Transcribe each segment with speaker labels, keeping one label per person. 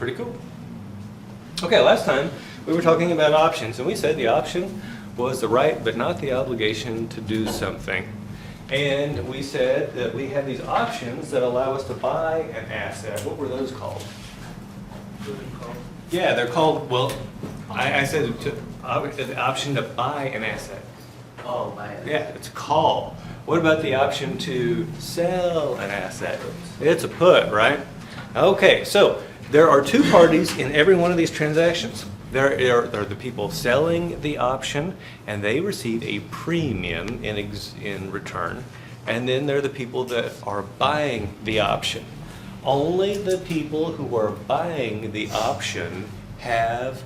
Speaker 1: Pretty cool. Okay, last time we were talking about options, and we said the option was the right but not the obligation to do something. And we said that we have these options that allow us to buy an asset. What were those called? Yeah, they're called, well, I said the option to buy an asset.
Speaker 2: Oh, buy it.
Speaker 1: Yeah, it's a call. What about the option to sell an asset? It's a put, right? Okay, so there are two parties in every one of these transactions. There are the people selling the option, and they receive a premium in return. And then there are the people that are buying the option. Only the people who are buying the option have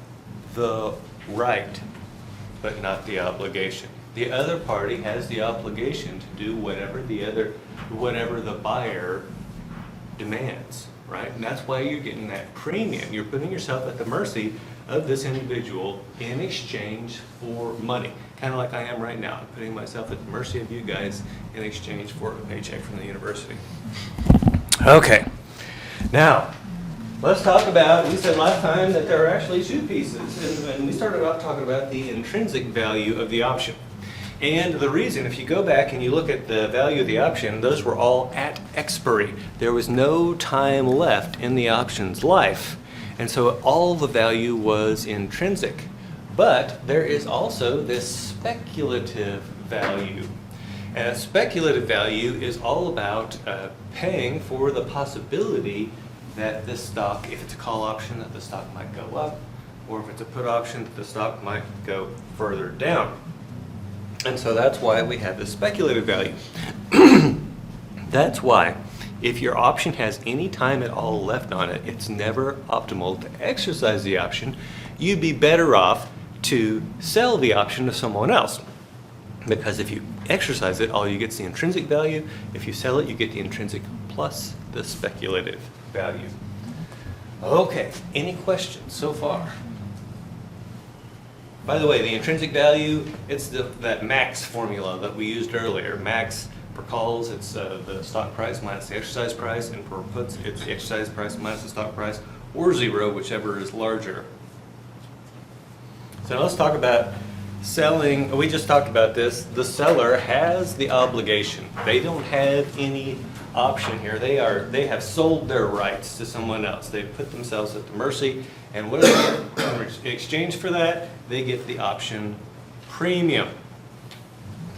Speaker 1: the right, but not the obligation. The other party has the obligation to do whatever the buyer demands, right? And that's why you're getting that premium. You're putting yourself at the mercy of this individual in exchange for money. Kind of like I am right now. I'm putting myself at the mercy of you guys in exchange for a paycheck from the university. Okay. Now, let's talk about, we said last time that there are actually two pieces, and we started off talking about the intrinsic value of the option. And the reason, if you go back and you look at the value of the option, those were all at expiry. There was no time left in the option's life. And so all the value was intrinsic. But there is also this speculative value. And a speculative value is all about paying for the possibility that this stock, if it's a call option, that the stock might go up, or if it's a put option, that the stock might go further down. And so that's why we have the speculative value. That's why if your option has any time at all left on it, it's never optimal to exercise the option. You'd be better off to sell the option to someone else. Because if you exercise it, all you get is the intrinsic value. If you sell it, you get the intrinsic plus the speculative value. Okay, any questions so far? By the way, the intrinsic value, it's that max formula that we used earlier. Max for calls, it's the stock price minus the exercise price, and for puts, it's the exercise price minus the stock price, or zero, whichever is larger. So let's talk about selling. We just talked about this. The seller has the obligation. They don't have any option here. They have sold their rights to someone else. They've put themselves at the mercy, and what in exchange for that, they get the option premium.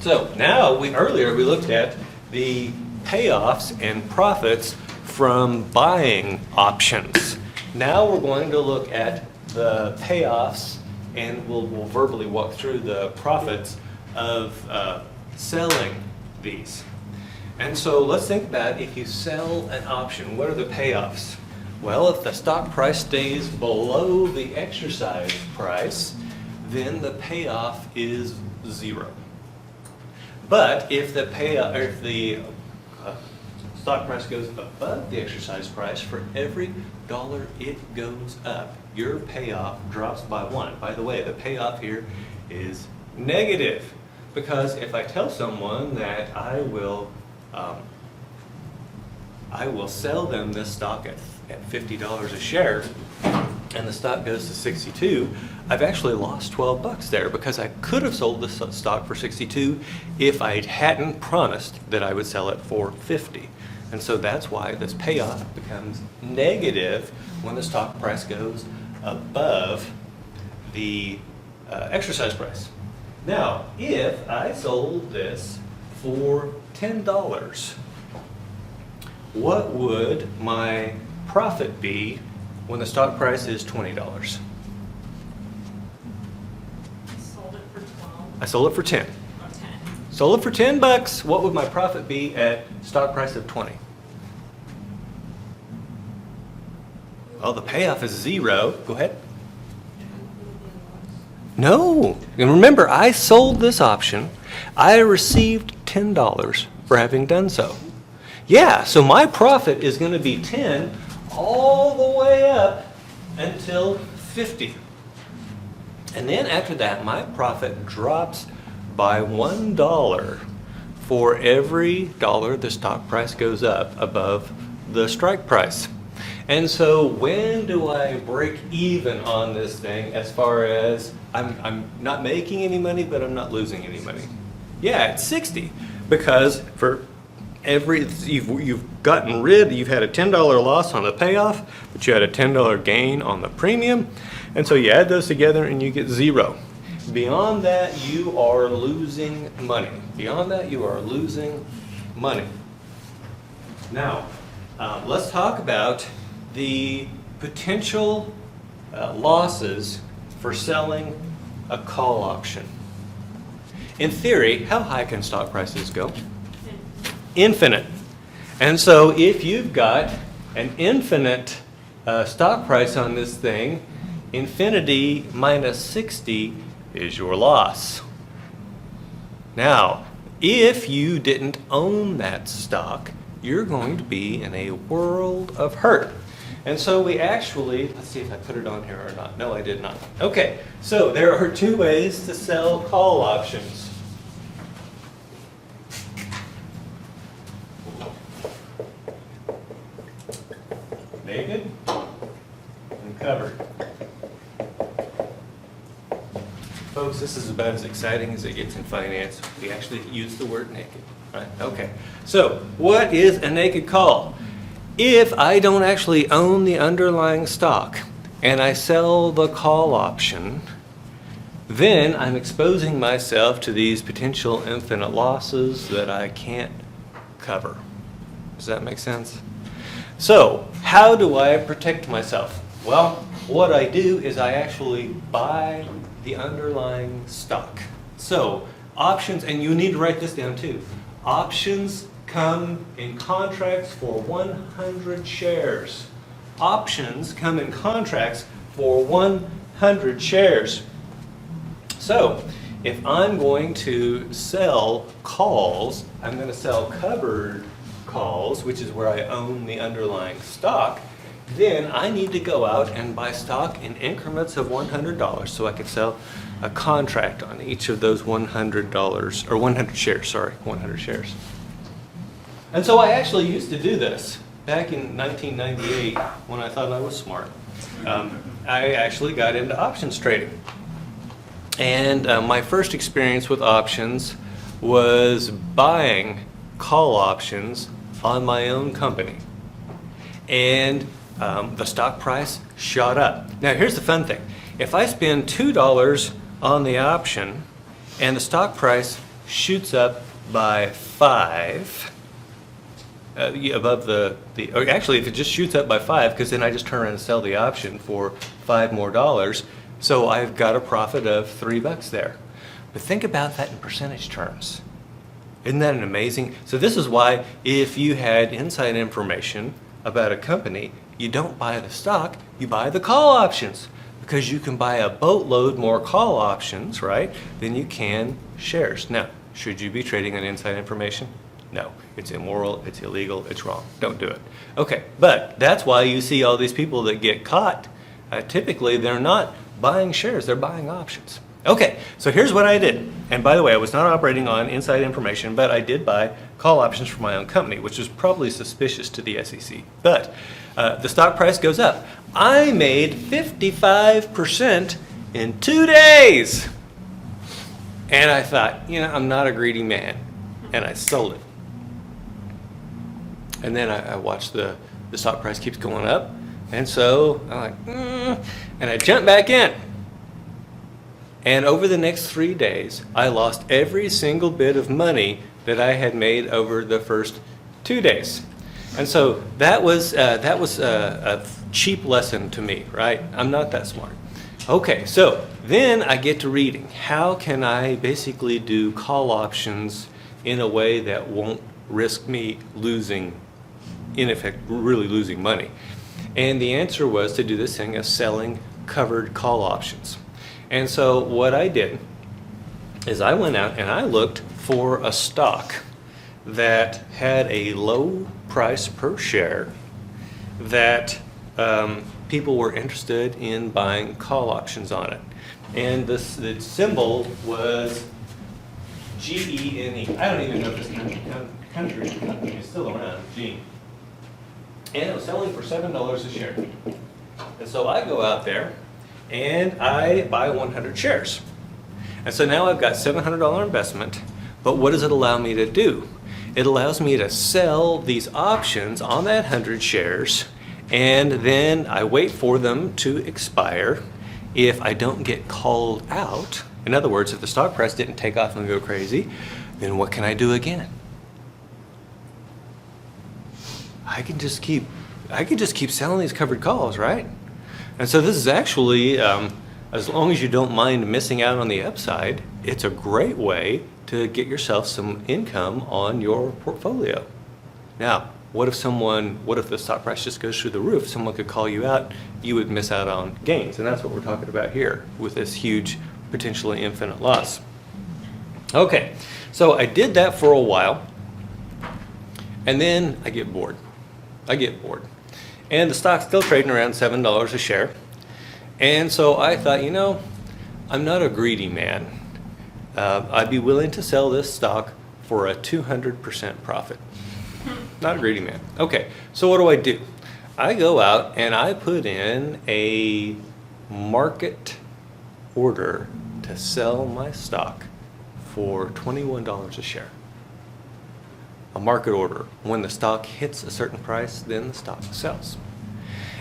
Speaker 1: So now, earlier we looked at the payoffs and profits from buying options. Now we're going to look at the payoffs, and we'll verbally walk through the profits of selling these. And so let's think about if you sell an option, what are the payoffs? Well, if the stock price stays below the exercise price, then the payoff is zero. But if the stock price goes above the exercise price, for every dollar it goes up, your payoff drops by 1. By the way, the payoff here is negative, because if I tell someone that I will sell them this stock at $50 a share, and the stock goes to 62, I've actually lost 12 bucks there, because I could have sold this stock for 62 if I hadn't promised that I would sell it for 50. And so that's why this payoff becomes negative when the stock price goes above the exercise price. Now, if I sold this for $10, what would my profit be when the stock price is $20?
Speaker 3: Sold it for 12.
Speaker 1: I sold it for 10.
Speaker 3: Or 10.
Speaker 1: Sold it for 10 bucks. What would my profit be at stock price of 20? Well, the payoff is zero. Go ahead. No. And remember, I sold this option. I received $10 for having done so. Yeah, so my profit is going to be 10 all the way up until 50. And then after that, my profit drops by $1 for every dollar the stock price goes up above the strike price. And so when do I break even on this thing as far as I'm not making any money, but I'm not losing any money? Yeah, it's 60, because for every, you've gotten rid, you've had a $10 loss on the payoff, but you had a $10 gain on the premium, and so you add those together and you get 0. Beyond that, you are losing money. Beyond that, you are losing money. Now, let's talk about the potential losses for selling a call option. In theory, how high can stock prices go? Infinite. And so if you've got an infinite stock price on this thing, infinity minus 60 is your loss. Now, if you didn't own that stock, you're going to be in a world of hurt. And so we actually, let's see if I put it on here or not. No, I did not. Okay, so there are 2 ways to sell call options. Naked and covered. Folks, this is about as exciting as it gets in finance. We actually use the word naked, right? Okay, so what is a naked call? If I don't actually own the underlying stock and I sell the call option, then I'm exposing myself to these potential infinite losses that I can't cover. Does that make sense? So, how do I protect myself? Well, what I do is I actually buy the underlying stock. So, options, and you need to write this down too. Options come in contracts for 100 shares. Options come in contracts for 100 shares. So, if I'm going to sell calls, I'm going to sell covered calls, which is where I own the underlying stock, then I need to go out and buy stock in increments of $100 so I can sell a contract on each of those $100, or 100 shares, sorry, 100 shares. And so I actually used to do this back in 1998 when I thought I was smart. I actually got into options trading. And my first experience with options was buying call options on my own company. And the stock price shot up. Now here's the fun thing. If I spend $2 on the option and the stock price shoots up by 5, above or actually if it just shoots up by 5, because then I just turn around and sell the option for $5 more, so I've got a profit of $3 there. But think about that in percentage terms. Isn't that an amazing? So this is why if you had inside information about a company, you don't buy the stock, you buy the call options, because you can buy a boatload more call options, right, than you can shares. Now, should you be trading on inside information? No, it's immoral, it's illegal, it's wrong. Don't do it. Okay, but that's why you see all these people that get caught. Typically, they're not buying shares, they're buying options. Okay, so here's what I did. And by the way, I was not operating on inside information, but I did buy call options for my own company, which was probably suspicious to the SEC. But the stock price goes up. I made 55% in 2 days. And I thought, I'm not a greedy man. And I sold it. And then I watched the stock price keeps going up. And so I'm like, and I jumped back in. And over the next 3 days, I lost every single bit of money that I had made over the first 2 days. And so that was a cheap lesson to me, right? I'm not that smart. Okay, so then I get to reading. How can I basically do call options in a way that won't risk me losing, in effect, really losing money? And the answer was to do this thing of selling covered call options. And so what I did is I went out and I looked for a stock that had a low price per share that people were interested in buying call options on it. And the symbol was GENE. I don't even know if this country is still around, Gene. and it was selling for $7 a share. And so I go out there and I buy 100 shares. And so now I've got $700 investment, but what does it allow me to do? It allows me to sell these options on that 100 shares, and then I wait for them to expire. If I don't get called out, in other words, if the stock price didn't take off and go crazy, then what can I do again? I can just keep selling these covered calls, right? And so this is actually, as long as you don't mind missing out on the upside, it's a great way to get yourself some income on your portfolio. Now, what if the stock price just goes through the roof? Someone could call you out, you would miss out on gains. And that's what we're talking about here with this huge, potentially infinite loss. Okay, so I did that for a while, and then I get bored. And the stock's still trading around $7 a share. And so I thought, I'm not a greedy man. I'd be willing to sell this stock for a 200% profit. Not a greedy man. Okay, so what do? I go out and I put in a market order to sell my stock for $21 a share. A market order. When the stock hits a certain price, then the stock sells.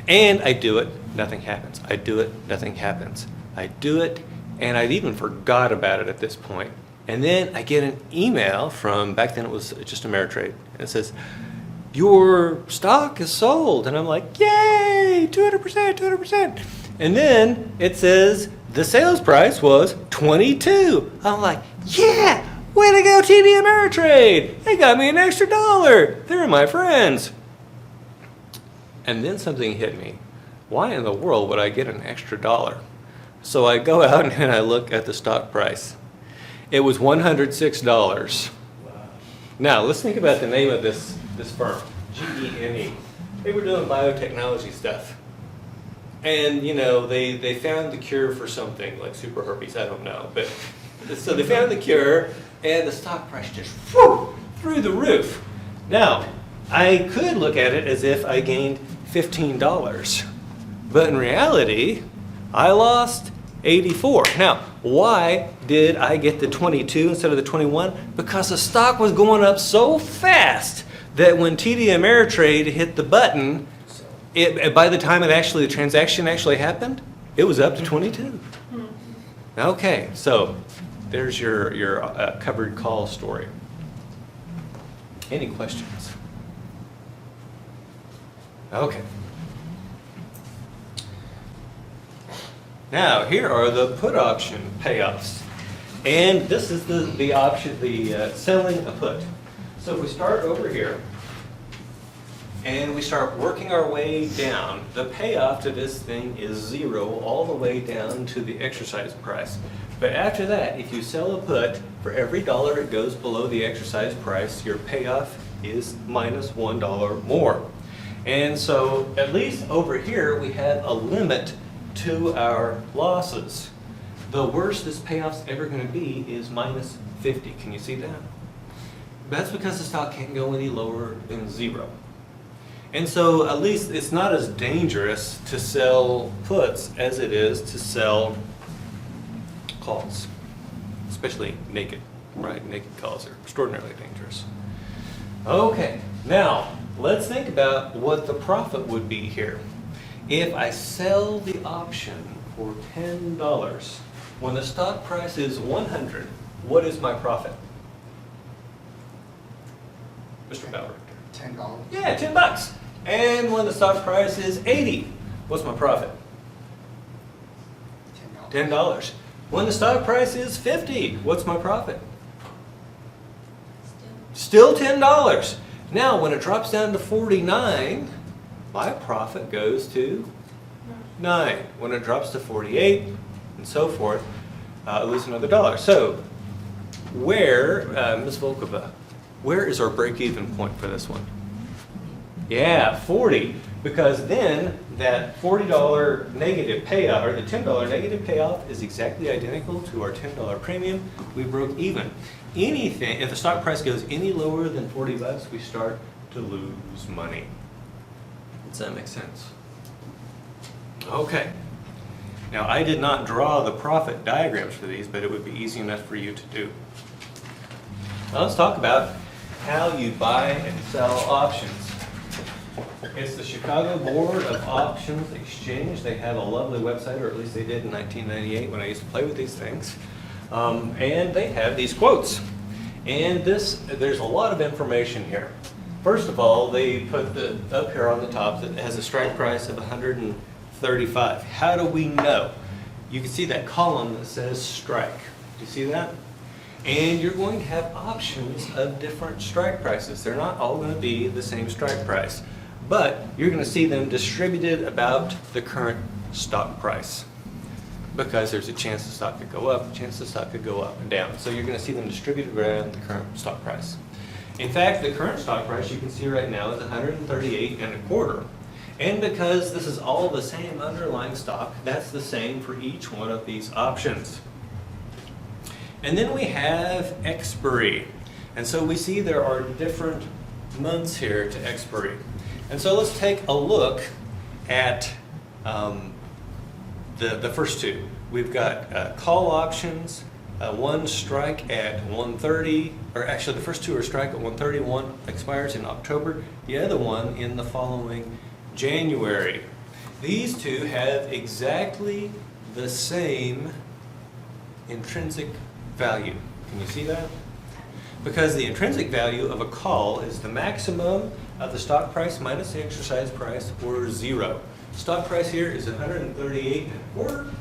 Speaker 1: And I do it, nothing happens. I do it, nothing happens. I do it, and I'd even forgot about it at this point. And then I get an email from, back then it was just Ameritrade, and it says, your stock is sold. And I'm like, yay, 200%. And then it says the sales price was 22. I'm like, yeah, way to go TD Ameritrade. They got me an extra $1. They're my friends. And then something hit me. Why in the world would I get an extra $1? So I go out and I look at the stock price. It was $106. Now, let's think about the name of this firm, GENE. They were doing biotechnology stuff. And, they found the cure for something, like super herpes, I don't know. But so they found the cure, and the stock price just through the roof. Now, I could look at it as if I gained $15. But in reality, I lost 84. Now, why did I get the 22 instead of the 21? Because the stock was going up so fast that when TD Ameritrade hit the button, by the time the transaction actually happened, it was up to 22. Okay, so there's your covered call story. Any questions? Okay. Now, here are the put option payoffs. And this is the option, selling a put. So if we start over here, and we start working our way down, the payoff to this thing is 0 all the way down to the exercise price. But after that, if you sell a put, for every $1 it goes below the exercise price, your payoff is minus $1 more. And so at least over here, we have a limit to our losses. The worst this payoff's ever going to be is minus 50. Can you see that? That's because the stock can't go any lower than 0. And so at least it's not as dangerous to sell puts as it is to sell calls, especially naked, right? Naked calls are extraordinarily dangerous. Okay, now let's think about what the profit would be here. If I sell the option for $10, when the stock price is 100, what is my profit? Mr. Bauer.
Speaker 2: $10.
Speaker 1: Yeah, $10. And when the stock price is 80, what's my profit? $10. When the stock price is 50, what's my profit? Still $10. Now, when it drops down to 49, my profit goes to 9. When it drops to 48, and so forth, I lose another $1. So, Ms. Volkova, where is our break-even point for this one? Yeah, 40. Because then that $40 negative payoff, or the $10 negative payoff, is exactly identical to our $10 premium. We broke even. Anything, if the stock price goes any lower than $40, we start to lose money. Does that make sense? Okay. Now, I did not draw the profit diagrams for these, but it would be easy enough for you to do. Now, let's talk about how you buy and sell options. It's the Chicago Board of Options Exchange. They have a lovely website, or at least they did in 1998 when I used to play with these things. And they have these quotes. And there's a lot of information here. First of all, they put up here on the top that it has a strike price of $135. How do we know? You can see that column that says strike. Do you see that? And you're going to have options of different strike prices. They're not all going to be the same strike price, but you're going to see them distributed about the current stock price, because there's a chance the stock could go up, a chance the stock could go up and down. So you're going to see them distributed around the current stock price. In fact, the current stock price you can see right now is 138.25. And because this is all the same underlying stock, that's the same for each one of these options. And then we have expiry. And so we see there are different months here to expiry. And so let's take a look at the first two. We've got call options, one strike at 1:30, or actually the first two are strike at 1:30, one expires in October, the other one in the following January. These two have exactly the same intrinsic value. Can you see that? Because the intrinsic value of a call is the maximum of the stock price minus the exercise price, or 0. Stock price here is 138.25,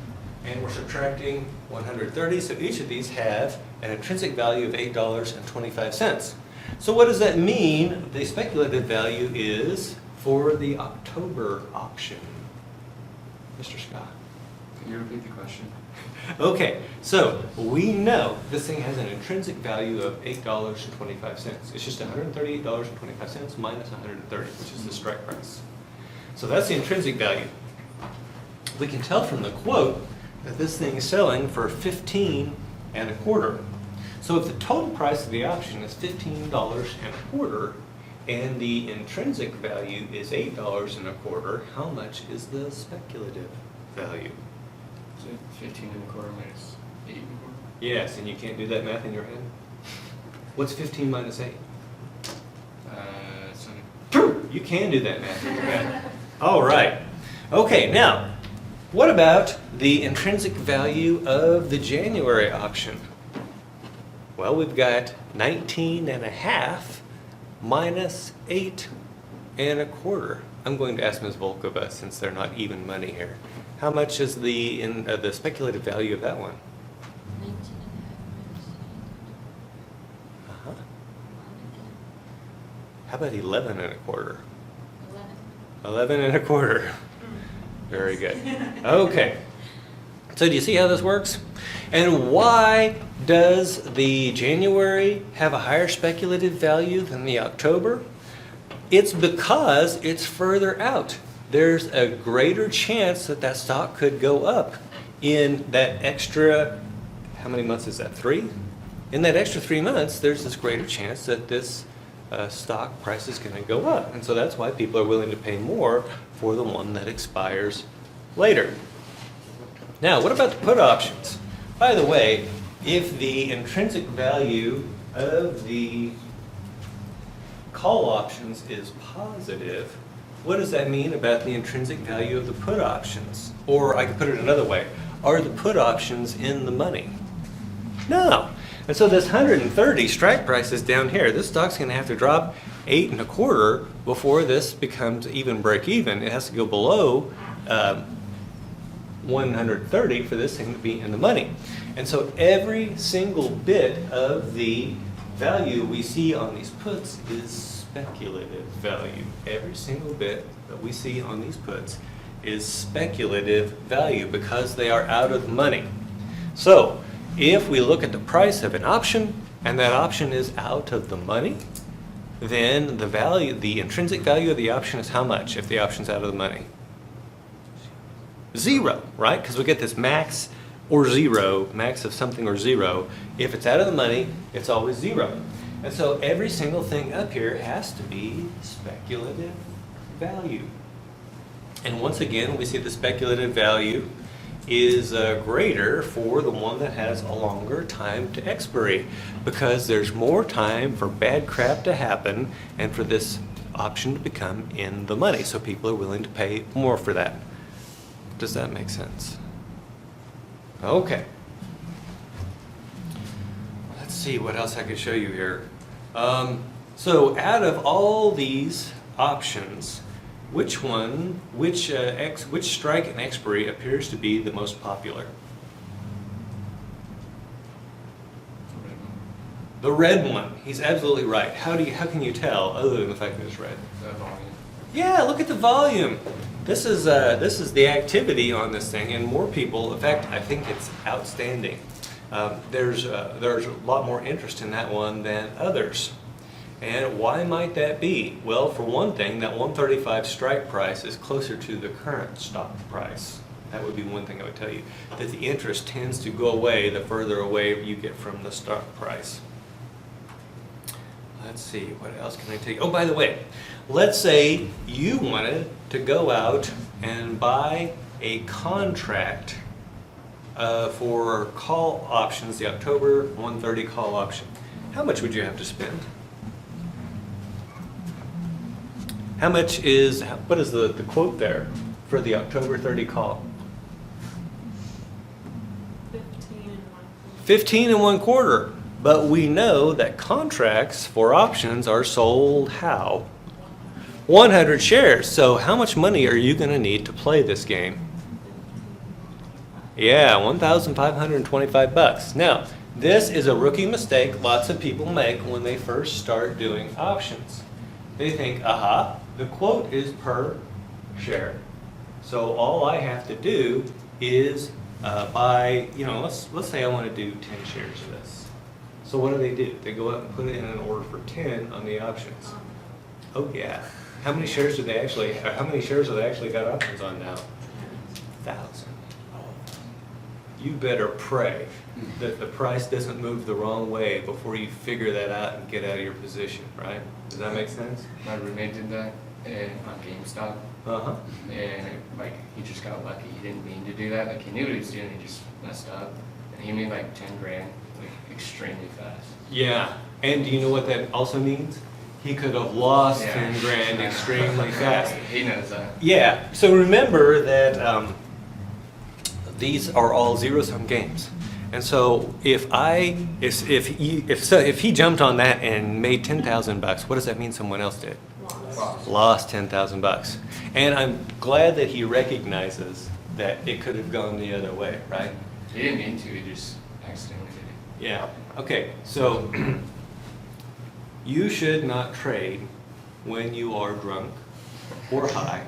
Speaker 1: and we're subtracting 130, so each of these have an intrinsic value of $8.25. So what does that mean the speculative value is for the October option? Mr. Scott.
Speaker 2: Can you repeat the question?
Speaker 1: Okay, so we know this thing has an intrinsic value of $8.25. It's just $138.25 minus 130, which is the strike price. So that's the intrinsic value. We can tell from the quote that this thing is selling for $15.25. So if the total price of the option is $15.25 and the intrinsic value is $8.25, how much is the speculative value?
Speaker 2: So 15.25 minus 8.25?
Speaker 1: Yes, and you can't do that math in your head? What's 15 minus 8?
Speaker 2: 7.
Speaker 1: You can do that math in your head. All right. Okay, now, what about the intrinsic value of the January option? Well, we've got 19.5 minus 8.25. I'm going to ask Ms. Volkova, since they're not even money here. How much is the speculative value of that one?
Speaker 4: 19.5 minus 8.
Speaker 1: How about 11.25?
Speaker 4: 11.
Speaker 1: 11.25. Very good. Okay. So do you see how this works? And why does the January have a higher speculative value than the October? It's because it's further out. There's a greater chance that that stock could go up in that extra, how many months is that, 3? In that extra 3 months, there's this greater chance that this stock price is going to go up. And so that's why people are willing to pay more for the one that expires later. Now, what about the put options? By the way, if the intrinsic value of the call options is positive, what does that mean about the intrinsic value of the put options? Or I could put it another way, are the put options in the money? No. And so this 130 strike price is down here. This stock's going to have to drop 8.25 before this becomes even break even. It has to go below 130 for this thing to be in the money. And so every single bit of the value we see on these puts is speculative value. Every single bit that we see on these puts is speculative value because they are out of the money. So if we look at the price of an option and that option is out of the money, then the value, the intrinsic value of the option is how much if the option's out of the money? 0, right? Because we get this max or 0, max of something or 0. If it's out of the money, it's always 0. And so every single thing up here has to be speculative value. And once again, we see the speculative value is greater for the one that has a longer time to expiry, because there's more time for bad crap to happen and for this option to become in the money. So people are willing to pay more for that. Does that make sense? Okay. Let's see what else I could show you here. So out of all these options, which strike and expiry appears to be the most popular? The red one. He's absolutely right. How can you tell other than the fact that it's red?
Speaker 2: The volume.
Speaker 1: Yeah, look at the volume. This is the activity on this thing, and more people. In fact, I think it's outstanding. There's a lot more interest in that one than others. And why might that be? Well, for one thing, that 135 strike price is closer to the current stock price. That would be one thing I would tell you. That the interest tends to go away the further away you get from the stock price. Let's see, what else can I tell you? Oh, by the way, let's say you wanted to go out and buy a contract for call options, the October 130 call option. How much would you have to spend? How much is, what is the quote there for the October 30 call?
Speaker 3: 15 and 1/4.
Speaker 1: 15 1/4. But we know that contracts for options are sold how? 100 shares. So how much money are you going to need to play this game? Yeah, $1,525. Now, this is a rookie mistake lots of people make when they first start doing options. They think, aha, the quote is per share. So all I have to do is buy, let's say I want to do 10 shares of this. So what do? They go out and put it in an order for 10 on the options. Oh yeah. How many shares have they actually got options on now? 1,000. You better pray that the price doesn't move the wrong way before you figure that out and get out of your position, right? Does that make sense?
Speaker 2: My roommate did that on GameStop,
Speaker 1: Uh-huh.
Speaker 2: and he just got lucky. He didn't mean to do that. Like he knew what he was doing. He just messed up, and he made like 10 grand, like extremely fast.
Speaker 1: Yeah. And do you know what that also means? He could have lost
Speaker 2: Yeah.
Speaker 1: 10 grand extremely fast.
Speaker 2: He knows that.
Speaker 1: Yeah. So remember that these are all zero-sum games. And so if he jumped on that and made $10,000, what does that mean someone else did? Lost $10,000. And I'm glad that he recognizes that it could have gone the other way, right?
Speaker 2: He didn't mean to. He just accidentally did it.
Speaker 1: Yeah. Okay. So you should not trade when you are drunk or high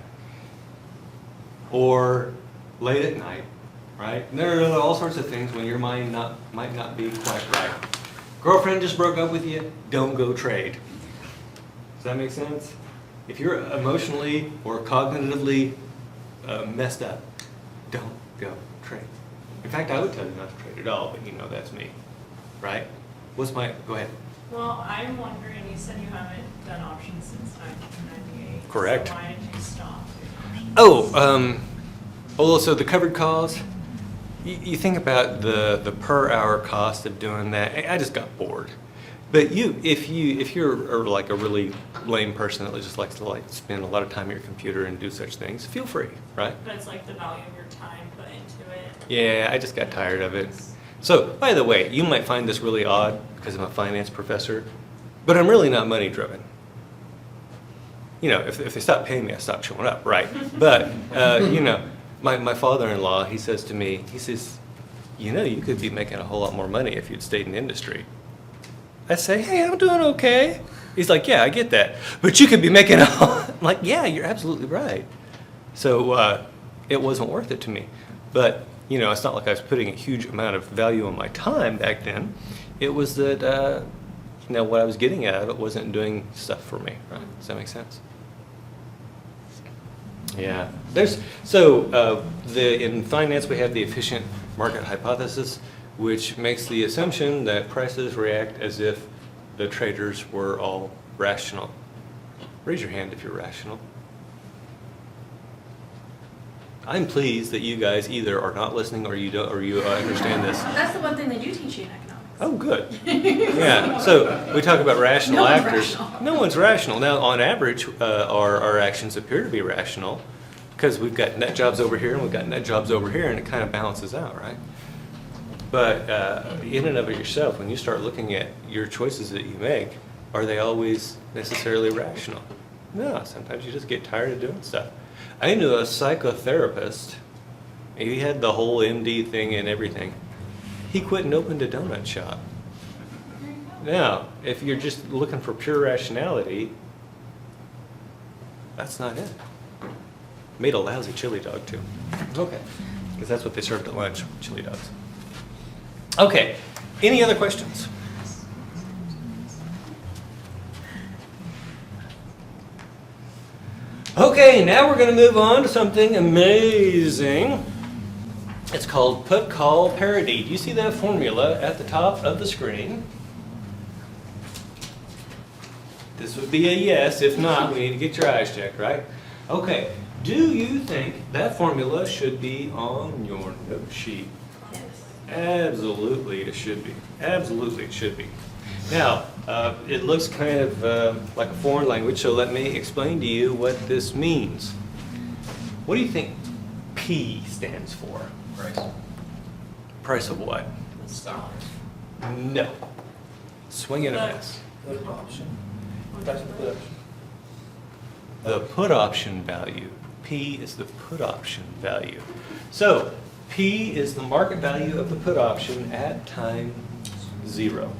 Speaker 1: or late at night, right? There are all sorts of things when your mind might not be quite right. Girlfriend just broke up with you, don't go trade. Does that make sense? If you're emotionally or cognitively messed up, don't go trade. In fact, I would tell you not to trade at all, but that's me, right? Go ahead.
Speaker 3: Well, I'm wondering, you said you haven't done options since 1998.
Speaker 1: Correct.
Speaker 3: So why did you stop doing options?
Speaker 1: So the covered calls, you think about the per hour cost of doing that. I just got bored. But if you're like a really lame person that just likes to spend a lot of time at your computer and do such things, feel free, right?
Speaker 3: But it's like the value of your time put into it.
Speaker 1: Yeah, I just got tired of it. So, by the way, you might find this really odd because I'm a finance professor, but I'm really not money driven. If they stop paying me, I stop showing up, right? But, my father-in-law, he says to me, you could be making a whole lot more money if you'd stayed in industry. I say, hey, I'm doing okay. He's like, yeah, I get that. But you could be making I'm like, yeah, you're absolutely right. So it wasn't worth it to me. But, it's not like I was putting a huge amount of value on my time back then. It was that, what I was getting out of it wasn't doing stuff for me, right? Does that make sense? Yeah. In finance, we have the efficient market hypothesis, which makes the assumption that prices react as if the traders were all rational. Raise your hand if you're rational. I'm pleased that you guys either are not listening or you don't, or you understand this.
Speaker 4: That's the one thing they do teach you in economics.
Speaker 1: Oh, good. Yeah, so we talk about rational
Speaker 4: No one's
Speaker 1: actors.
Speaker 4: rational.
Speaker 1: No one's rational. Now, on average, our actions appear to be rational because we've got net jobs over here and we've got net jobs over here, and it kind of balances out, right? But in and of it yourself, when you start looking at your choices that you make, are they always necessarily rational? No, sometimes you just get tired of doing stuff. I knew a psychotherapist, he had the whole MD thing and everything. He quit and opened a donut shop. Now, if you're just looking for pure rationality, that's not it. Made a lousy chili dog too. Okay, because that's what they served at lunch, chili dogs. Okay, any other questions? Okay, now we're going to move on to something amazing. It's called put-call parity. Do you see that formula at the top of the screen? This would be a yes. If not, we need to get your eyes checked, right? Okay, do you think that formula should be on your note sheet?
Speaker 4: Yes.
Speaker 1: Absolutely, it should be. Absolutely, it should be. Now, it looks kind of like a foreign language, so let me explain to you what this means. What do you think P stands for?
Speaker 5: Price.
Speaker 1: Price of what?
Speaker 5: Stock.
Speaker 1: No. Swing and a miss.
Speaker 5: Put option.
Speaker 1: The put option value. P is the put option value. So, P is the market value of the put option at time 0.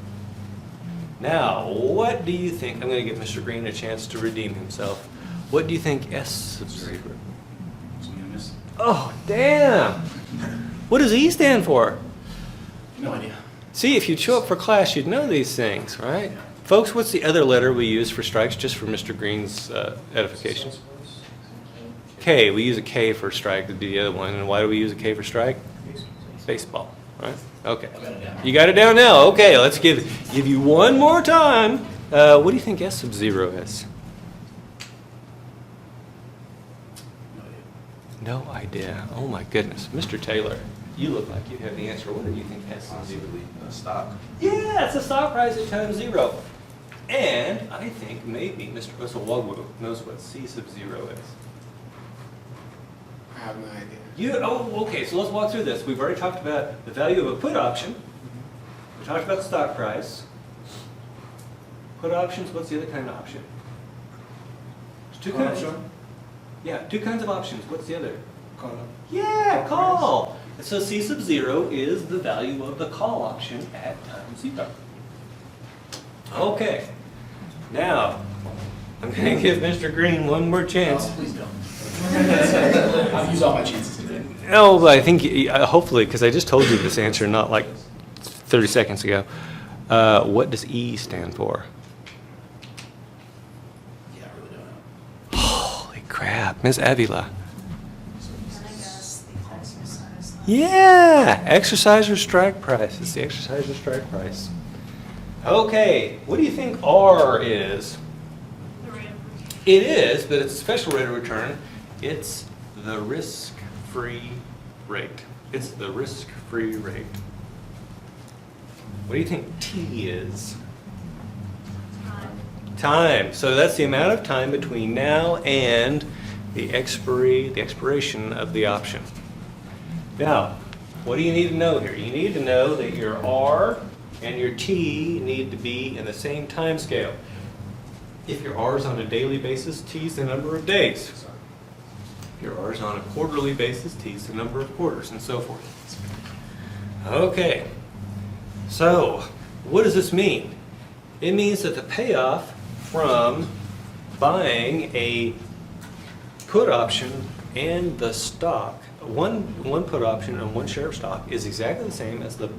Speaker 1: Now, what do you think? I'm going to give Mr. Green a chance to redeem himself. What do you think S sub 0? Oh, damn! What does E stand for?
Speaker 5: No idea.
Speaker 1: See, if you'd show up for class, you'd know these things, right? Folks, what's the other letter we use for strikes, just for Mr. Green's edification? K. We use a K for strike, would be the other one. And why do we use a K for strike? Baseball, right? Okay. You got it down now. Okay, let's give you one more time. What do you think S sub 0 is? No idea. Oh my goodness. Mr. Taylor, you look like you have the answer. What do you think S sub 0 is?
Speaker 5: Stock.
Speaker 1: Yeah, it's the stock price at time 0. And I think maybe Mr. Osawogwu knows what C sub 0 is.
Speaker 5: I have no idea.
Speaker 1: Okay, so let's walk through this. We've already talked about the value of a put option. We talked about the stock price. Put options, what's the other kind of option? There's two kinds. Yeah, two kinds of options. What's the other?
Speaker 5: Call.
Speaker 1: Yeah, call. So C sub 0 is the value of the call option at time 0. Okay. Now, I'm going to give Mr. Green one more chance.
Speaker 5: Oh, please don't. I've used all my chances today.
Speaker 1: Oh, but I think, hopefully, because I just told you this answer not like 30 seconds ago. What does E stand for?
Speaker 5: Yeah, I really don't know.
Speaker 1: Holy crap, Ms. Avila.
Speaker 3: And I guess the exercise.
Speaker 1: Yeah, exercise or strike price. It's the exercise or strike price. Okay, what do you think R is?
Speaker 3: The rate of return.
Speaker 1: It is, but it's a special rate of return. It's the risk-free rate. It's the risk-free rate. What do you think T is?
Speaker 3: Time.
Speaker 1: Time. So that's the amount of time between now and the expiration of the option. Now, what do you need to know here? You need to know that your R and your T need to be in the same time scale. If your R is on a daily basis, T is the number of days. If your R is on a quarterly basis, T is the number of quarters, and so forth. Okay. So, what does this mean? It means that the payoff from buying a put option and the stock, one put option and one share of stock, is exactly the same as the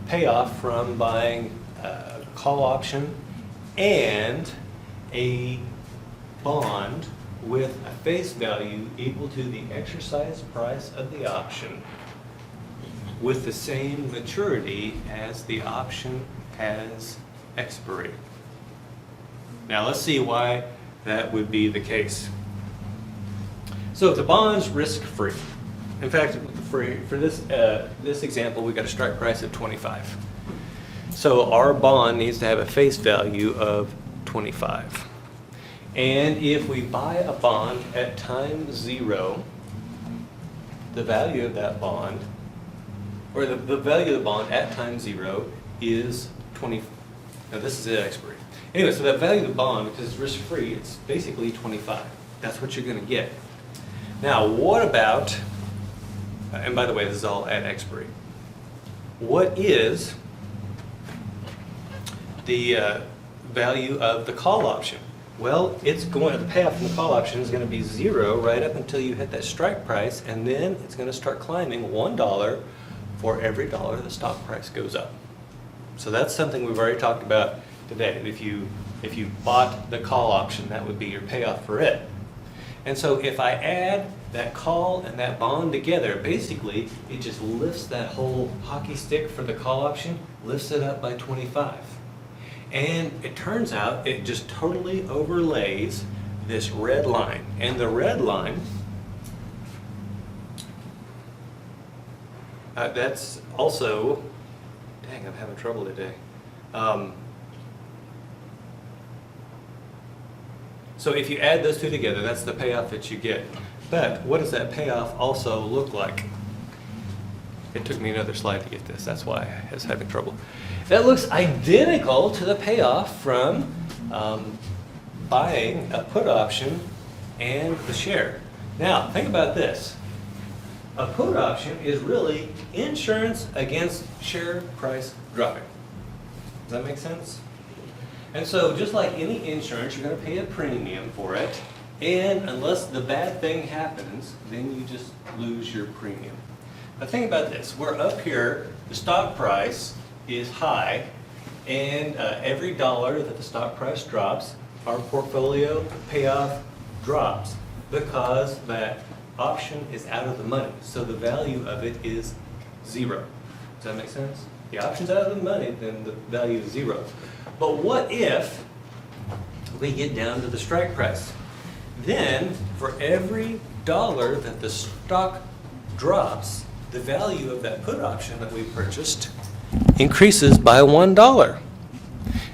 Speaker 1: payoff from buying a call option and a bond with a face value equal to the exercise price of the option with the same maturity as the option has expiry. Now let's see why that would be the case. So the bond's risk-free. In fact, for this example, we got a strike price of 25. So our bond needs to have a face value of 25. And if we buy a bond at time 0, the value of that bond, or the value of the bond at time 0 is 20. Now this is the expiry. Anyway, so that value of the bond, because it's risk-free, it's basically 25. That's what you're going to get. Now, what about, and by the way, this is all at expiry. What is the value of the call option? Well, the payoff from the call option is going to be 0 right up until you hit that strike price, and then it's going to start climbing $1 for every dollar the stock price goes up. So that's something we've already talked about today. If you bought the call option, that would be your payoff for it. And so if I add that call and that bond together, basically it just lifts that whole hockey stick for the call option, lifts it up by 25. And it turns out it just totally overlays this red line. And the red line, that's also, dang, I'm having trouble today. So if you add those two together, that's the payoff that you get. But what does that payoff also look like? It took me another slide to get this. That's why I was having trouble. That looks identical to the payoff from buying a put option and the share. Now, think about this. A put option is really insurance against share price dropping. Does that make sense? And so just like any insurance, you're going to pay a premium for it. And unless the bad thing happens, then you just lose your premium. Now think about this. We're up here, the stock price is high, and every dollar that the stock price drops, our portfolio payoff drops because that option is out of the money. So the value of it is 0. Does that make sense? The option's out of the money, then the value is 0. But what if we get down to the strike price? Then, for every dollar that the stock drops, the value of that put option that we purchased increases by $1.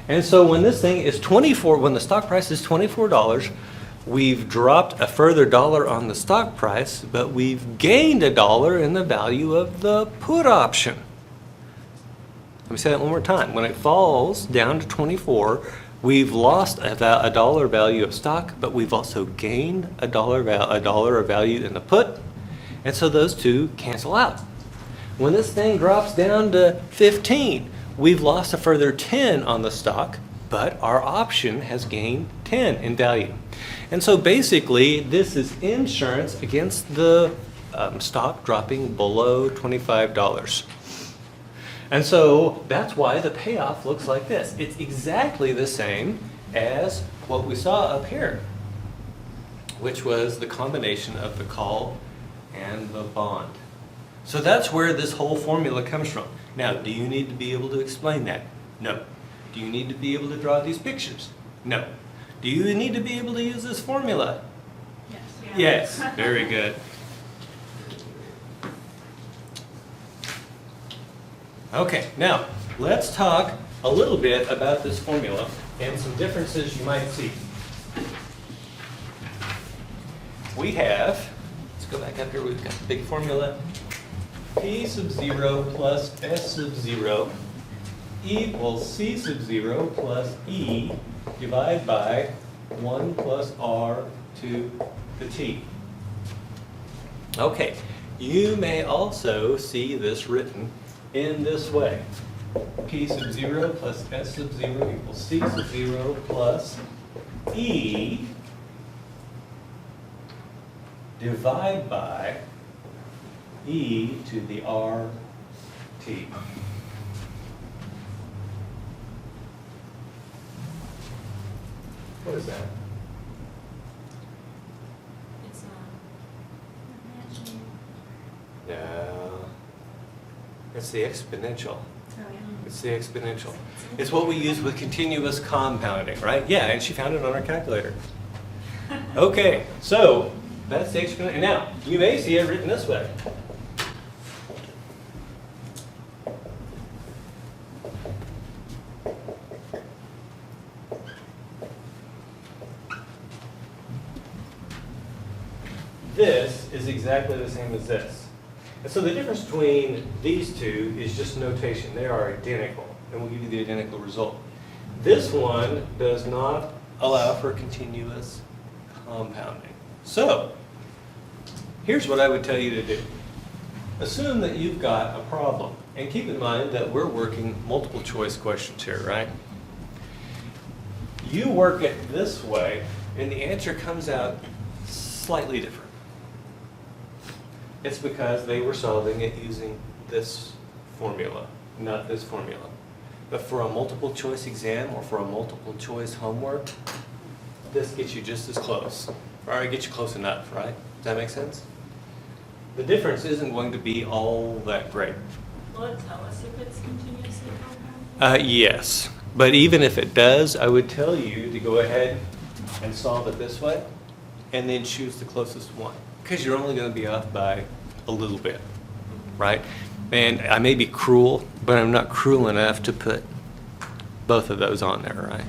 Speaker 1: And so when this thing is when the stock price is $24, we've dropped a further $1 on the stock price, but we've gained $1 in the value of the put option. Let me say that one more time. When it falls down to 24, we've lost a $1 value of stock, but we've also gained a $1 of value in the put, and so those two cancel out. When this thing drops down to 15, we've lost a further 10 on the stock, but our option has gained 10 in value. And so basically, this is insurance against the stock dropping below $25. And so that's why the payoff looks like this. It's exactly the same as what we saw up here, which was the combination of the call and the bond. So that's where this whole formula comes from. Now, do you need to be able to explain that? No. Do you need to be able to draw these pictures? No. Do you need to be able to use this formula?
Speaker 3: Yes.
Speaker 1: Yes. Very good. Okay, now let's talk a little bit about this formula and some differences you might see. We have, let's go back up here, we've got the big formula. P sub 0 plus S sub 0 equals C sub 0 plus E divided by 1 plus R to the T. Okay, you may also see this written in this way. P sub 0 plus S sub 0 equals C sub 0 plus E divided by E to the RT. What is that?
Speaker 4: It's
Speaker 1: No. It's the exponential.
Speaker 4: oh yeah.
Speaker 1: It's the exponential. It's what we use with continuous compounding, right? Yeah, and she found it on our calculator. Okay, so That's the exponential. Now, you may see it written this way. This is exactly the same as this. And so the difference between these two is just notation. They are identical, and we'll give you the identical result. This one does not allow for continuous compounding. So, here's what I would tell you to do. Assume that you've got a problem, and keep in mind that we're working multiple choice questions here, right? You work it this way, and the answer comes out slightly different. It's because they were solving it using this formula, not this formula. But for a multiple choice exam or for a multiple choice homework, this gets you just as close. Or it gets you close enough, right? Does that make sense? The difference isn't going to be all that great.
Speaker 3: Will it tell us if it's continuously compound?
Speaker 1: Yes, but even if it does, I would tell you to go ahead and solve it this way and then choose the closest one. Because you're only going to be off by a little bit, right? And I may be cruel, but I'm not cruel enough to put both of those on there, right?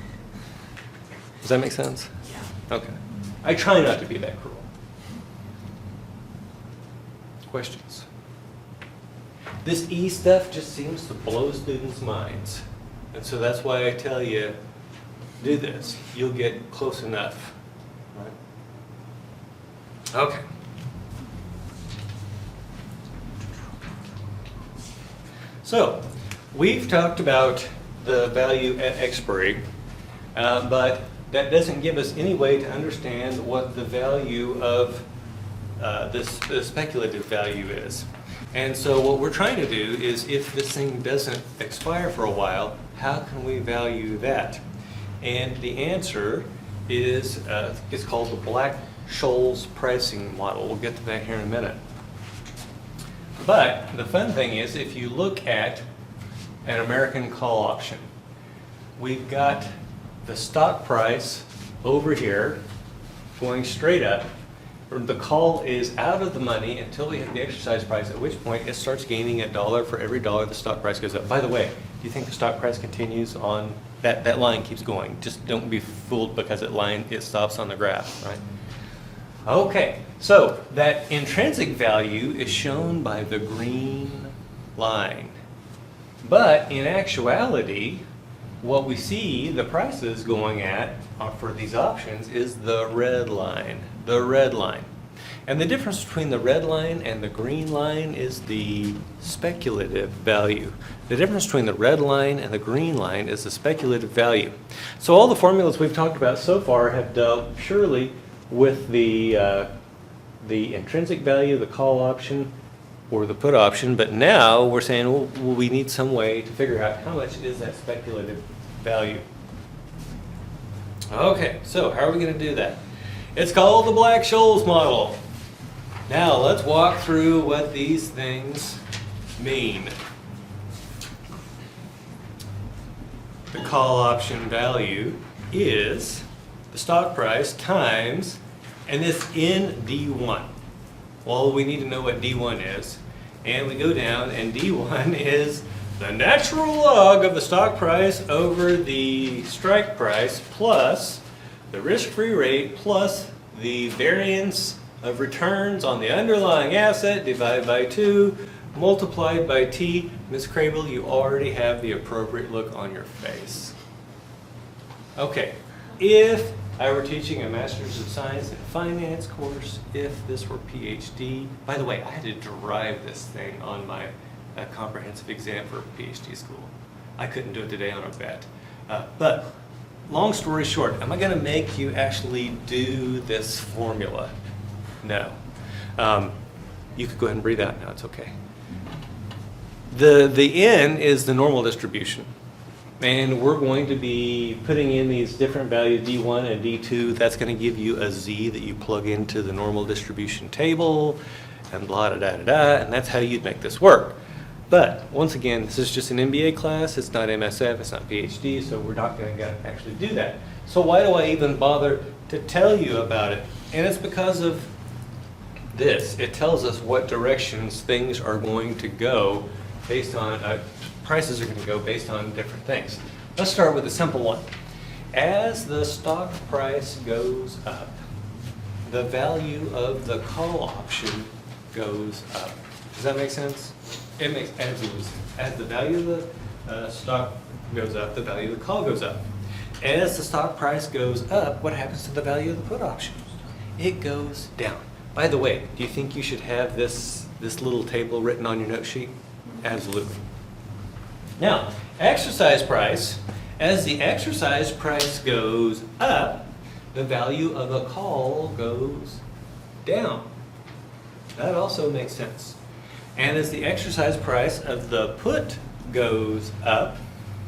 Speaker 1: Does that make sense?
Speaker 3: Yeah.
Speaker 1: Okay. I try not to be that cruel. Questions? This E stuff just seems to blow students' minds. And so that's why I tell you, do this. You'll get close enough, right? Okay. So, we've talked about the value at expiry, but that doesn't give us any way to understand what the value of the speculative value is. And so what we're trying to do is, if this thing doesn't expire for a while, how can we value that? And the answer is, it's called the Black-Scholes pricing model. We'll get to that here in a minute. But the fun thing is, if you look at an American call option, we've got the stock price over here going straight up. The call is out of the money until we hit the exercise price, at which point it starts gaining $1 for every dollar the stock price goes up. By the way, do you think the stock price continues on, that line keeps going? Just don't be fooled because it stops on the graph, right? Okay, so that intrinsic value is shown by the green line. But in actuality, what we see the prices going at for these options is the red line. The red line. And the difference between the red line and the green line is the speculative value. The difference between the red line and the green line is the speculative value. So all the formulas we've talked about so far have dealt purely with the intrinsic value, the call option, or the put option, but now we're saying, well, we need some way to figure out how much is that speculative value. Okay, so how are we going to do that? It's called the Black-Scholes model. Now let's walk through what these things mean. The call option value is the stock price times, and it's in D1. Well, we need to know what D1 is. And we go down, and D1 is the natural log of the stock price over the strike price plus the risk-free rate plus the variance of returns on the underlying asset divided by 2 multiplied by T. Ms. Crable, you already have the appropriate look on your face. Okay, if I were teaching a Master's of Science in Finance course, if this were PhD, by the way, I had to derive this thing on my comprehensive exam for PhD school. I couldn't do it today on a bet. But long story short, am I going to make you actually do this formula? No. You could go ahead and breathe out now, it's okay. The N is the normal distribution. And we're going to be putting in these different values, D1 and D2. That's going to give you a Z that you plug into the normal distribution table, and blah, da, da, da, da, and that's how you'd make this work. But once again, this is just an MBA class. It's not MSF, it's not PhD, so we're not going to actually do that. So why do I even bother to tell you about it? And it's because of this. It tells us what directions things are going to go based on, prices are going to go based on different things. Let's start with a simple one. As the stock price goes up, the value of the call option goes up. Does that make sense? It makes absolute sense. As the value of the stock goes up, the value of the call goes up. As the stock price goes up, what happens to the value of the put option? It goes down. By the way, do you think you should have this little table written on your note sheet? Absolutely. Now, exercise price. As the exercise price goes up, the value of a call goes down. That also makes sense. And as the exercise price of the put goes up,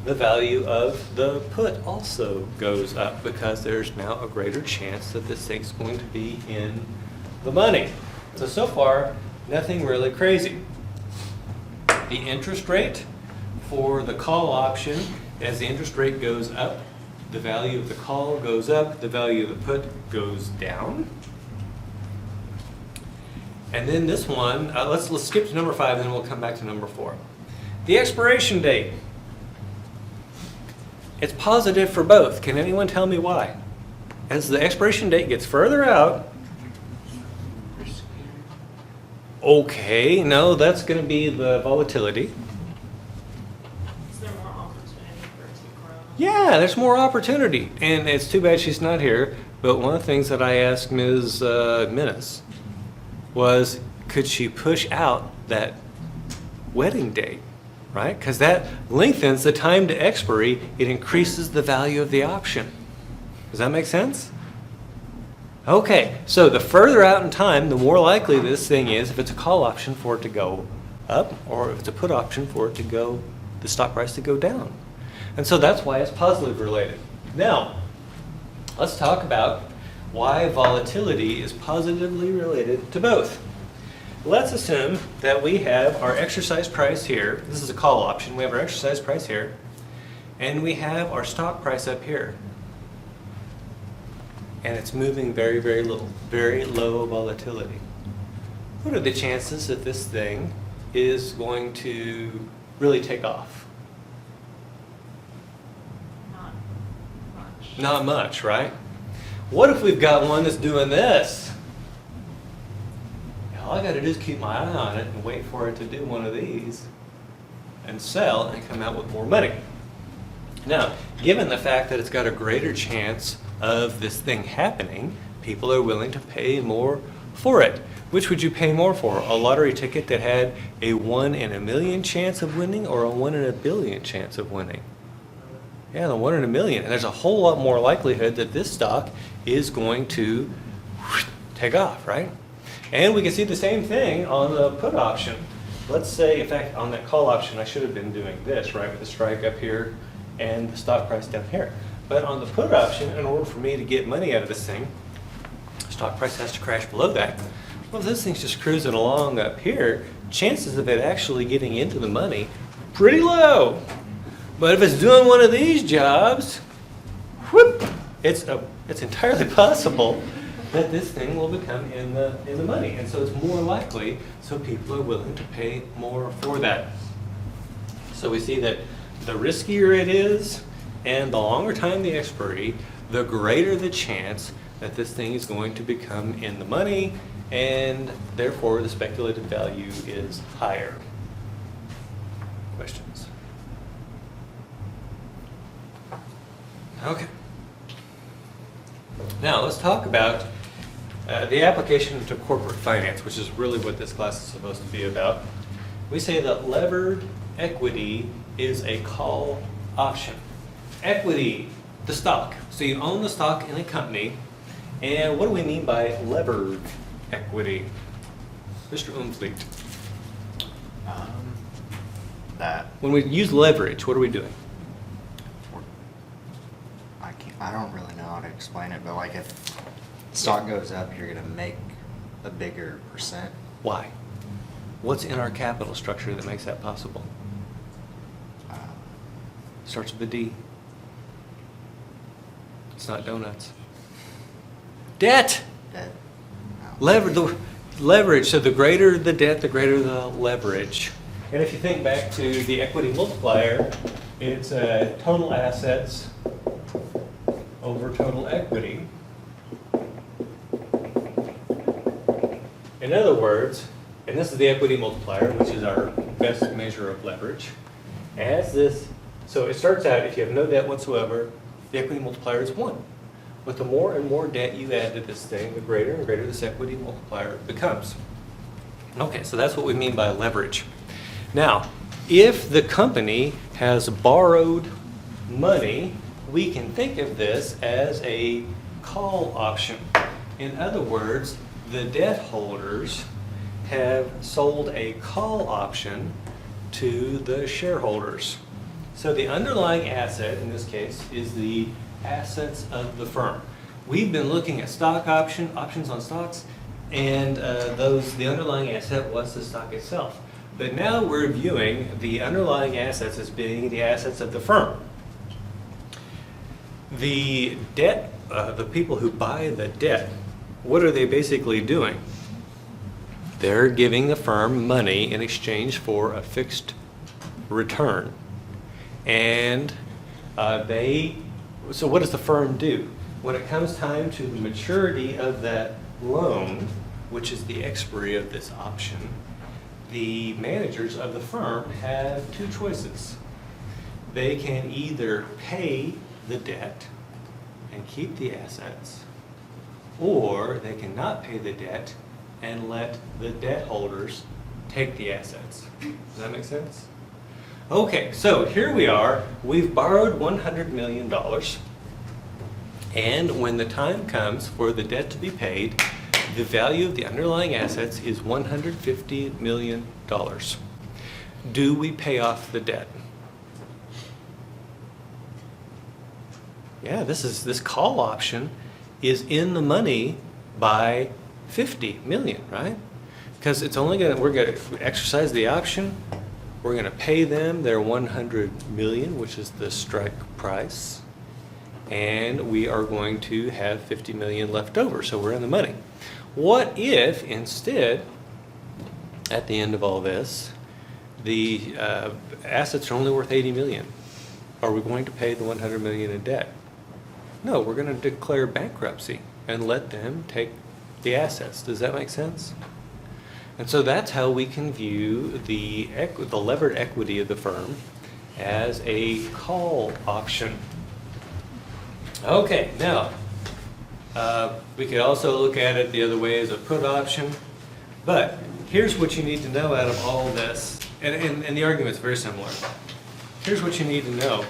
Speaker 1: the value of the put also goes up because there's now a greater chance that this thing's going to be in the money. So far, nothing really crazy. The interest rate for the call option, as the interest rate goes up, the value of the call goes up, the value of the put goes down. And then this one, let's skip to number 5 and then we'll come back to number 4. The expiration date. It's positive for both. Can anyone tell me why? As the expiration date gets further out, okay, no, that's going to be the volatility.
Speaker 3: Is there more opportunity for it to grow?
Speaker 1: Yeah, there's more opportunity. And it's too bad she's not here, but one of the things that I asked Ms. Minnis was, could she push out that wedding date, right? Because that lengthens the time to expiry. It increases the value of the option. Does that make sense? Okay, so the further out in time, the more likely this thing is, if it's a call option, for it to go up, or if it's a put option, for it to go, the stock price to go down. And so that's why it's positively related. Now, let's talk about why volatility is positively related to both. Let's assume that we have our exercise price here. This is a call option. We have our exercise price here, and we have our stock price up here. And it's moving very, very little, very low volatility. What are the chances that this thing is going to really take off?
Speaker 3: Not much.
Speaker 1: Not much, right? What if we've got one that's doing this? All I got to do is keep my eye on it and wait for it to do one of these and sell and come out with more money. Now, given the fact that it's got a greater chance of this thing happening, people are willing to pay more for it. Which would you pay more for? A lottery ticket that had a 1 in a million chance of winning, or a 1 in a billion chance of winning? Yeah, the 1 in a million. And there's a whole lot more likelihood that this stock is going to take off, right? And we can see the same thing on the put option. Let's say, in fact, on that call option, I should have been doing this, right, with the strike up here and the stock price down here. But on the put option, in order for me to get money out of this thing, stock price has to crash below that. Well, if this thing's just cruising along up here, chances of it actually getting into the money, pretty low. But if it's doing one of these jobs, whoop, it's entirely possible that this thing will become in the money. And so it's more likely, so people are willing to pay more for that. So we see that the riskier it is, and the longer time the expiry, the greater the chance that this thing is going to become in the money, and therefore the speculative value is higher. Questions? Okay. Now let's talk about the application to corporate finance, which is really what this class is supposed to be about. We say that levered equity is a call option. Equity, the stock. So you own the stock in a company. And what do we mean by levered equity? Mr. Umfleet.
Speaker 6: That
Speaker 1: When we use leverage, what are we doing?
Speaker 6: I don't really know how to explain it, but like if stock goes up, you're gonna make a bigger percent.
Speaker 1: Why? What's in our capital structure that makes that possible? Starts with a D. It's not donuts. Debt.
Speaker 6: That, no.
Speaker 1: Lever. leverage, so the greater the debt, the greater the leverage. And if you think back to the equity multiplier, it's total assets over total equity. In other words, and this is the equity multiplier, which is our best measure of leverage. As this, so it starts out, if you have no debt whatsoever, the equity multiplier is 1. But the more and more debt you add to this thing, the greater and greater this equity multiplier becomes. Okay, so that's what we mean by leverage. Now, if the company has borrowed money, we can think of this as a call option. In other words, the debt holders have sold a call option to the shareholders. So the underlying asset, in this case, is the assets of the firm. We've been looking at stock options on stocks, and the underlying asset was the stock itself. But now we're viewing the underlying assets as being the assets of the firm. The debt, the people who buy the debt, what are they basically doing? They're giving the firm money in exchange for a fixed return. And so what does the firm do? When it comes time to the maturity of that loan, which is the expiry of this option, the managers of the firm have two choices. They can either pay the debt and keep the assets, or they cannot pay the debt and let the debt holders take the assets. Does that make sense? Okay, so here we are. We've borrowed $100 million, and when the time comes for the debt to be paid, the value of the underlying assets is $150 million. Do we pay off the debt? Yeah, this call option is in the money by 50 million, right? Because it's only we're gonna exercise the option, we're gonna pay them their 100 million, which is the strike price, and we are going to have 50 million left over, so we're in the money. What if instead, at the end of all this, the assets are only worth 80 million? Are we going to pay the 100 million in debt? No, we're going to declare bankruptcy and let them take the assets. Does that make sense? And so that's how we can view the levered equity of the firm as a call option. Okay, now, we could also look at it the other way as a put option, but here's what you need to know out of all this, and the argument's very similar. Here's what you need to know.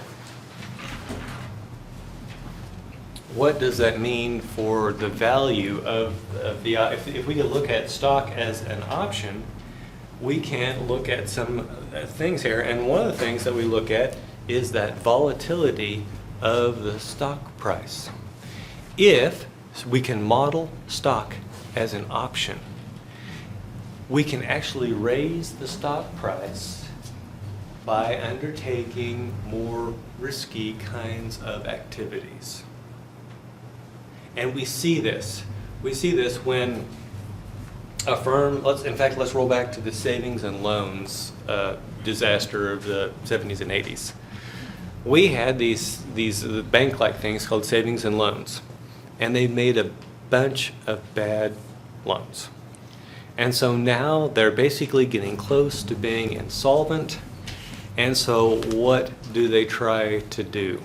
Speaker 1: What does that mean for the value of the, if we could look at stock as an option, we can look at some things here, and one of the things that we look at is that volatility of the stock price. If we can model stock as an option, we can actually raise the stock price by undertaking more risky kinds of activities. And we see this. We see this when a firm, let's roll back to the savings and loans disaster of the 70s and 80s. We had these bank-like things called savings and loans, and they made a bunch of bad loans. And so now they're basically getting close to being insolvent. And so what do they try to do?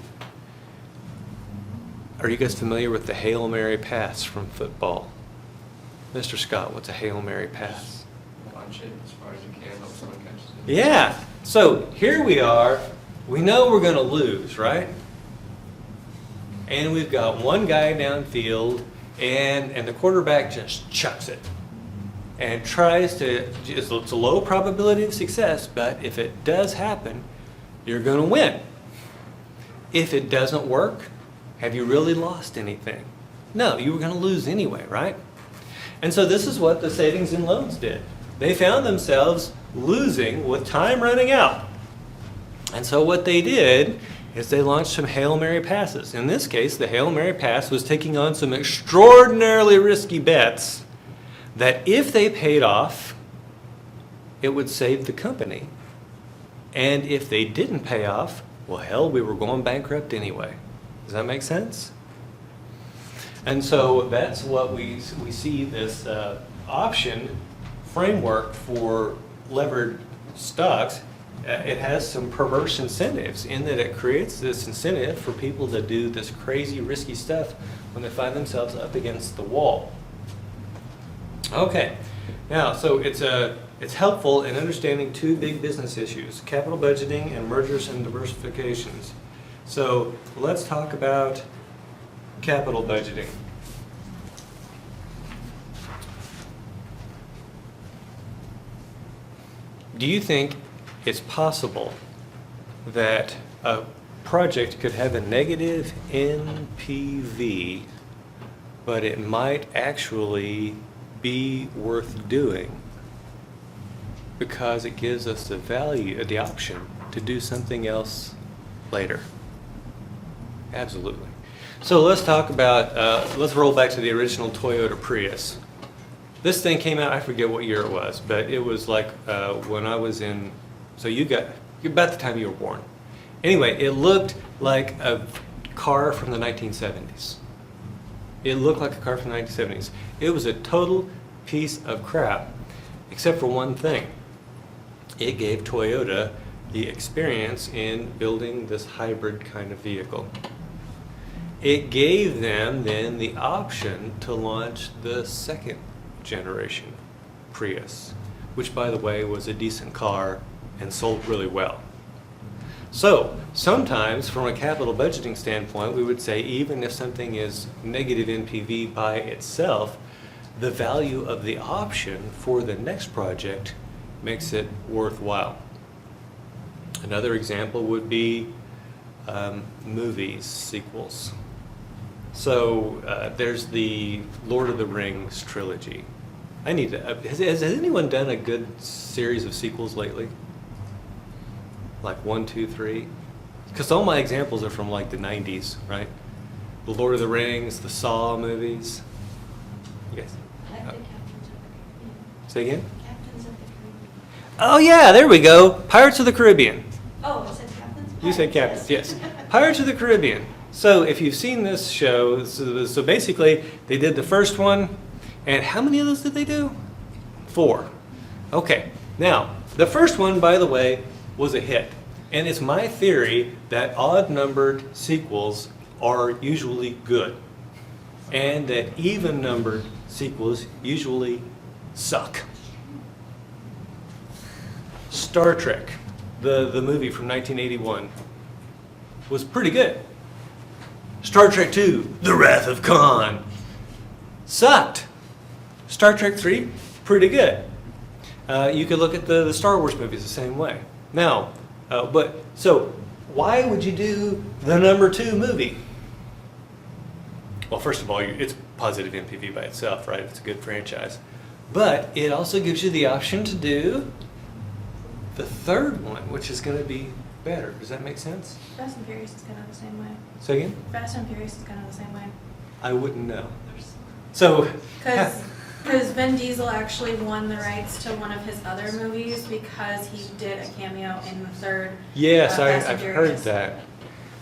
Speaker 1: Are you guys familiar with the Hail Mary pass from football? Mr. Scott, what's a Hail Mary pass?
Speaker 2: Launch it as far as you can, hope someone catches it.
Speaker 1: Yeah. So here we are. We know we're going to lose, right? And we've got one guy downfield, and the quarterback just chucks it and tries to, it's a low probability of success, but if it does happen, you're going to win. If it doesn't work, have you really lost anything? No, you were going to lose anyway, right? And so this is what the savings and loans did. They found themselves losing with time running out. And so what they did is they launched some Hail Mary passes. In this case, the Hail Mary pass was taking on some extraordinarily risky bets, that if they paid off, it would save the company. And if they didn't pay off, well, hell, we were going bankrupt anyway. Does that make sense? And so that's what we see this option framework for levered stocks. It has some perverse incentives in that it creates this incentive for people to do this crazy risky stuff when they find themselves up against the wall. Okay, now so it's helpful in understanding two big business issues: capital budgeting and mergers and diversifications. So let's talk about capital budgeting. Do you think it's possible that a project could have a negative NPV, but it might actually be worth doing because it gives us the value, the option to do something else later? Absolutely. So let's talk about, let's roll back to the original Toyota Prius. This thing came out, I forget what year it was, but it was like when I was in, so you're about the time you were born. Anyway, it looked like a car from the 1970s. It looked like a car from the 1970s. It was a total piece of crap, except for one thing. It gave Toyota the experience in building this hybrid kind of vehicle. It gave them then the option to launch the second generation Prius, which by the way was a decent car and sold really well. So sometimes from a capital budgeting standpoint, we would say even if something is negative NPV by itself, the value of the option for the next project makes it worthwhile. Another example would be movies, sequels. So there's the Lord of the Rings trilogy. I need to, has anyone done a good series of sequels lately? Like 1, 2, 3? Because all my examples are from like the 90s, right? The Lord of the Rings, the Saw movies. You guys?
Speaker 4: I did Captains of the Caribbean.
Speaker 1: Say again?
Speaker 4: Captains of the Caribbean.
Speaker 1: Oh yeah, there we go. Pirates of the Caribbean.
Speaker 4: Oh, I said Captains?
Speaker 1: You said Captains, yes. Pirates of the Caribbean. So if you've seen this show, so basically they did the first one, and how many of those did they do? 4. Okay, now the first one, by the way, was a hit. And it's my theory that odd-numbered sequels are usually good, and that even-numbered sequels usually suck. Star Trek, the movie from 1981, was pretty good. Star Trek II, The Wrath of Khan, sucked. Star Trek III, pretty good. You could look at the Star Wars movies the same way. Now, so why would you do the number 2 movie? Well, first of all, it's positive NPV by itself, right? It's a good franchise. But it also gives you the option to do the third one, which is going to be better. Does that make sense?
Speaker 4: Fast and Furious is kind of the same way.
Speaker 1: Say again?
Speaker 4: Fast and Furious is kind of the same way.
Speaker 1: I wouldn't know. So,
Speaker 4: Because Vin Diesel actually won the rights to one of his other movies because he did a cameo in the third.
Speaker 1: yes,
Speaker 4: Fast and
Speaker 1: I've heard
Speaker 4: Furious.
Speaker 1: that.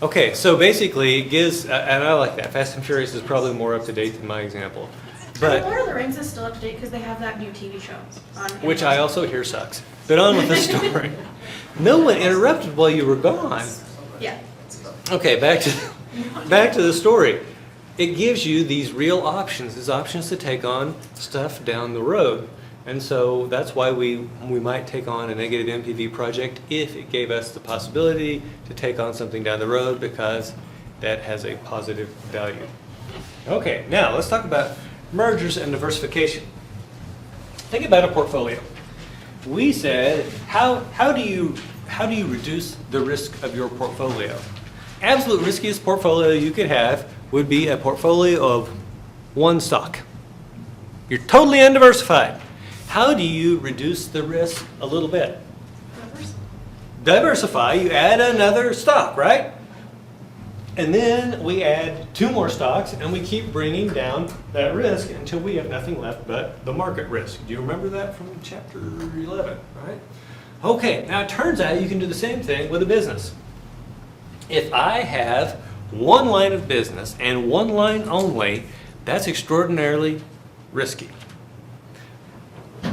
Speaker 1: Okay, so basically it gives, and I like that. Fast and Furious is probably more up to date than my example.
Speaker 4: But
Speaker 1: But,
Speaker 4: Lord of the Rings is still up to date because they have that new TV show on
Speaker 1: which I also hear sucks. But on with the story. No one interrupted while you were gone.
Speaker 4: Yeah.
Speaker 1: Okay, back to the story. It gives you these real options, these options to take on stuff down the road. And so that's why we might take on a negative NPV project if it gave us the possibility to take on something down the road because that has a positive value. Okay, now let's talk about mergers and diversification. Think about a portfolio. We said, how do you reduce the risk of your portfolio? Absolute riskiest portfolio you could have would be a portfolio of one stock. You're totally undiversified. How do you reduce the risk a little bit? Diversify, you add another stock, right? And then we add 2 more stocks and we keep bringing down that risk until we have nothing left but the market risk. Do you remember that from chapter 11, right? Okay, now it turns out you can do the same thing with a business. If I have one line of business and one line only, that's extraordinarily risky.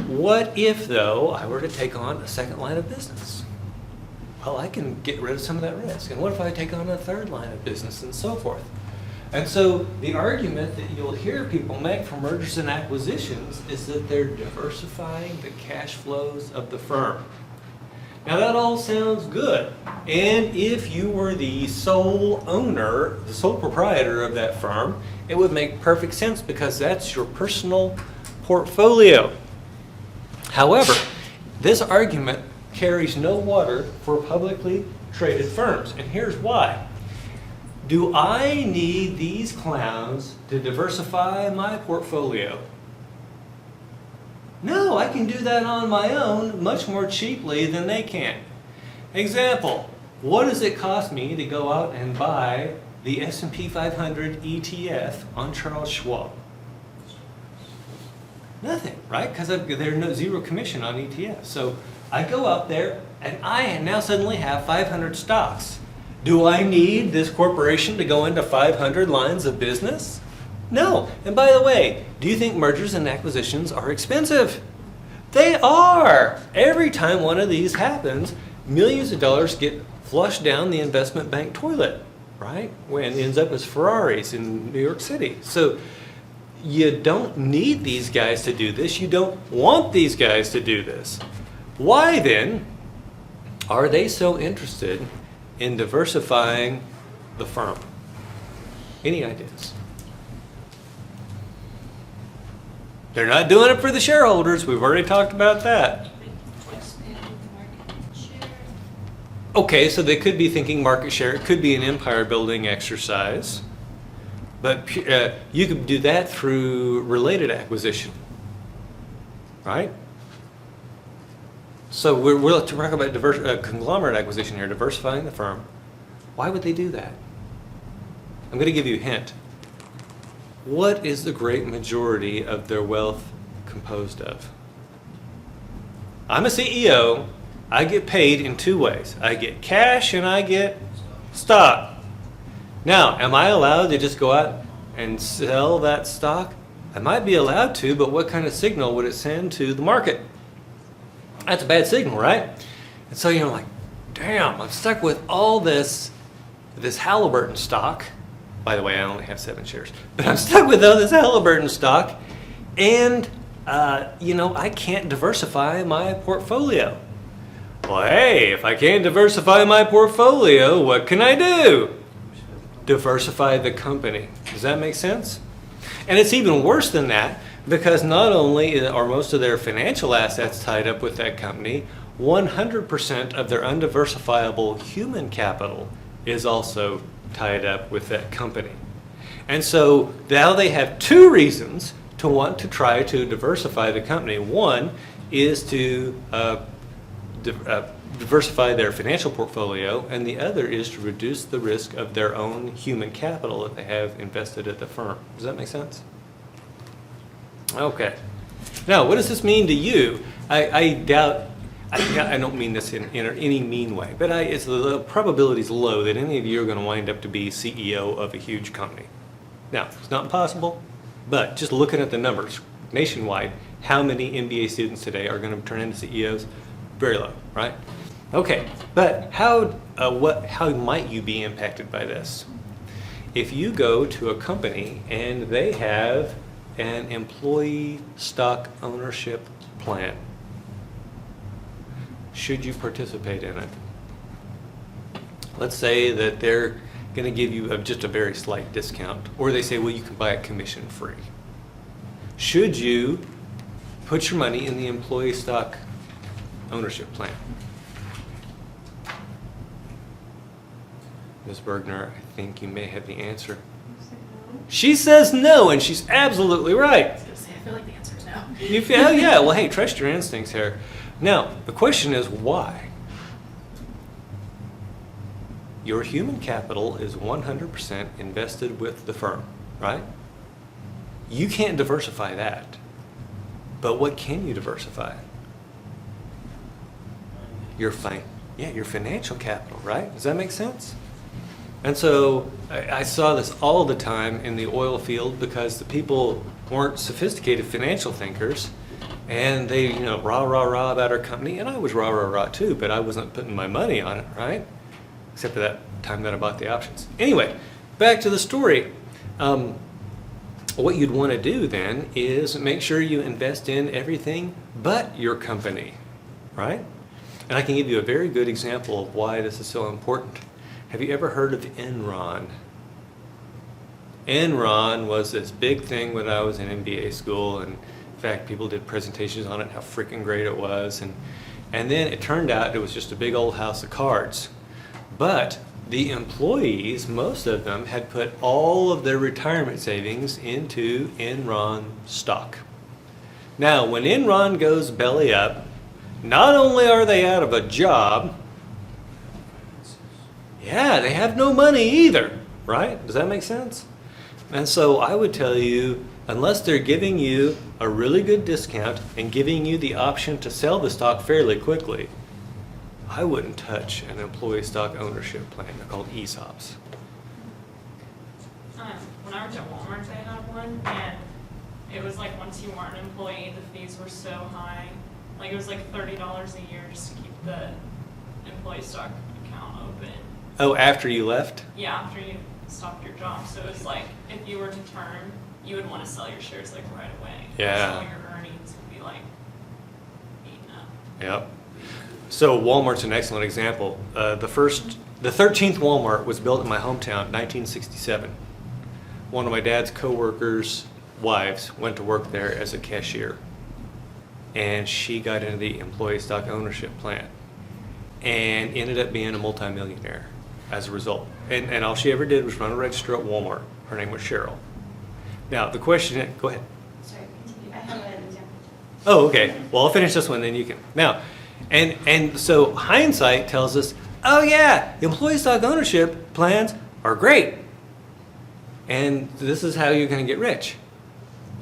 Speaker 1: What if, though, I were to take on a second line of business? Well, I can get rid of some of that risk. And what if I take on a third line of business and so forth? And so the argument that you'll hear people make for mergers and acquisitions is that they're diversifying the cash flows of the firm. Now that all sounds good. And if you were the sole owner, the sole proprietor of that firm, it would make perfect sense because that's your personal portfolio. However, this argument carries no water for publicly traded firms. And here's why. Do I need these clowns to diversify my portfolio? No, I can do that on my own much more cheaply than they can. Example, what does it cost me to go out and buy the S&P 500 ETF on Charles Schwab? Nothing, right? Because there's no zero commission on ETFs. So I go out there and I now suddenly have 500 stocks. Do I need this corporation to go into 500 lines of business? No. And by the way, do you think mergers and acquisitions are expensive? They are. Every time one of these happens, millions of dollars get flushed down the investment bank toilet, right? When it ends up as Ferraris in New York City. So you don't need these guys to do this. You don't want these guys to do this. Why then are they so interested in diversifying the firm? Any ideas? They're not doing it for the shareholders. We've already talked about that. Okay, so they could be thinking market share. It could be an empire building exercise. But you could do that through related acquisition, right? So we're talking about conglomerate acquisition here, diversifying the firm. Why would they do that? I'm going to give you a hint. What is the great majority of their wealth composed of? I'm a CEO. I get paid in 2 ways. I get cash and I get stock. Now, am I allowed to just go out and sell that stock? I might be allowed to, but what kind of signal would it send to the market? That's a bad signal, right? And so you're like, damn, I'm stuck with all this Halliburton stock. By the way, I only have 7 shares. But I'm stuck with all this Halliburton stock, and, I can't diversify my portfolio. Well, hey, if I can't diversify my portfolio, what can I do? Diversify the company. Does that make sense? And it's even worse than that, because not only are most of their financial assets tied up with that company, 100% of their undiversifiable human capital is also tied up with that company. And so now they have 2 reasons to want to try to diversify the company. One is to diversify their financial portfolio, and the other is to reduce the risk of their own human capital that they have invested at the firm. Does that make sense? Okay. Now, what does this mean to you? I doubt, I don't mean this in any mean way, but the probability is low that any of you are going to wind up to be CEO of a huge company. Now, it's not impossible, but just looking at the numbers nationwide, how many MBA students today are going to turn into CEOs? Very low, right? Okay, but how might you be impacted by this? If you go to a company and they have an employee stock ownership plan, should you participate in it? Let's say that they're going to give you just a very slight discount, or they say, well, you can buy it commission free. Should you put your money in the employee stock ownership plan? Ms. Bergner, I think you may have the answer. She says no, and she's absolutely right.
Speaker 4: I was gonna say, I feel like the answer is no.
Speaker 1: You feel, yeah, well, hey, trust your instincts here. Now, the question is why? your human capital is 100% invested with the firm, right? You can't diversify that. But what can you diversify? Your financial capital, right? Does that make sense? And so I saw this all the time in the oil field because the people weren't sophisticated financial thinkers, and they, rah, rah, rah about our company, and I was rah, rah, rah too, but I wasn't putting my money on it, right? Except for that time that I bought the options. Anyway, back to the story. What you'd want to do then is make sure you invest in everything but your company, right? And I can give you a very good example of why this is so important. Have you ever heard of Enron? Enron was this big thing when I was in MBA school, and in fact, people did presentations on it, how freaking great it was, and then it turned out it was just a big old house of cards. But the employees, most of them, had put all of their retirement savings into Enron stock. Now, when Enron goes belly up, not only are they out of a job, they have no money either, right? Does that make sense? And so I would tell you, unless they're giving you a really good discount and giving you the option to sell the stock fairly quickly, I wouldn't touch an employee stock ownership plan. They're called ESOPs.
Speaker 3: When I worked at Walmart, they had one, and it was like once you weren't an employee, the fees were so high. Like it was like $30 a year just to keep the employee stock account open.
Speaker 1: Oh, after you left?
Speaker 3: Yeah, after you stopped your job. So it was like if you were to turn, you would want to sell your shares like right away.
Speaker 1: Yeah.
Speaker 3: So all your earnings would be like eaten up.
Speaker 1: Yep. So Walmart's an excellent example. The 13th Walmart was built in my hometown, 1967. One of my dad's coworkers' wives went to work there as a cashier, and she got into the employee stock ownership plan and ended up being a multimillionaire as a result. And all she ever did was run a register at Walmart. Her name was Cheryl. Now, the question is, go ahead.
Speaker 7: Sorry, continue. I have an example.
Speaker 1: Oh, okay. Well, I'll finish this one, then you can. Now, and so hindsight tells us, oh yeah, employee stock ownership plans are great. And this is how you're going to get rich.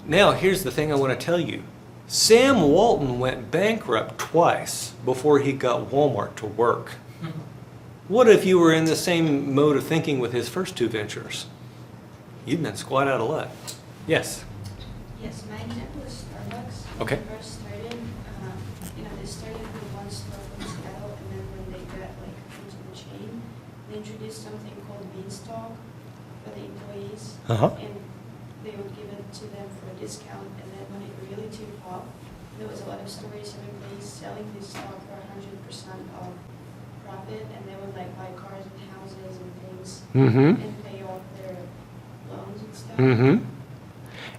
Speaker 1: Now, here's the thing I want to tell you. Sam Walton went bankrupt twice before he got Walmart to work. What if you were in the same mode of thinking with his first two ventures? You'd been squat out of luck. Yes?
Speaker 7: Yes, my example is Starbucks.
Speaker 1: Okay.
Speaker 7: When they first started, they started with one store in Seattle, and then when they got into the chain, they introduced something called Beanstalk for the employees.
Speaker 1: Uh-huh.
Speaker 7: And they would give it to them for a discount, and then when it really took off, there was a lot of stories of employees selling this stock for 100% of profit, and they would buy cars and houses and things,
Speaker 1: Mm-hmm.
Speaker 7: and pay off their loans and stuff.
Speaker 1: Mm-hmm.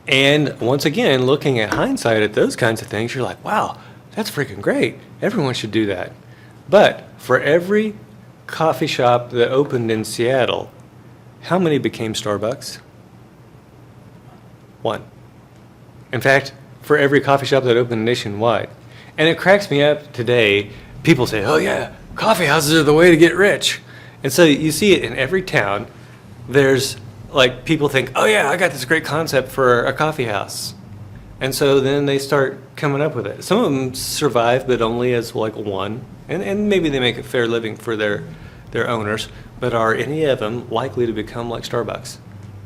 Speaker 1: And once again, looking at hindsight at those kinds of things, you're like, wow, that's freaking great. Everyone should do that. But for every coffee shop that opened in Seattle, how many became Starbucks? One. In fact, for every coffee shop that opened nationwide. And it cracks me up today. People say, oh yeah, coffee houses are the way to get rich. And so you see it in every town. There's people think, oh yeah, I got this great concept for a coffee house. And so then they start coming up with it. Some of them survive, but only as one. And maybe they make a fair living for their owners. But are any of them likely to become like Starbucks?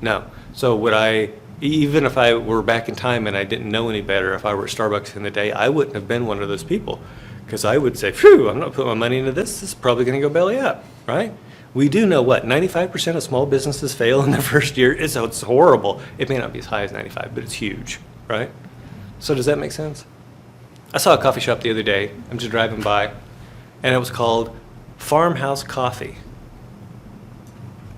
Speaker 1: No. So would I, even if I were back in time and I didn't know any better, if I were at Starbucks in the day, I wouldn't have been one of those people. Because I would say, phew, I'm not putting my money into this. This is probably going to go belly up, right? We do know 95% of small businesses fail in their first year. It's horrible. It may not be as high as 95, but it's huge, right? So does that make sense? I saw a coffee shop the other day. I'm just driving by, and it was called Farmhouse Coffee.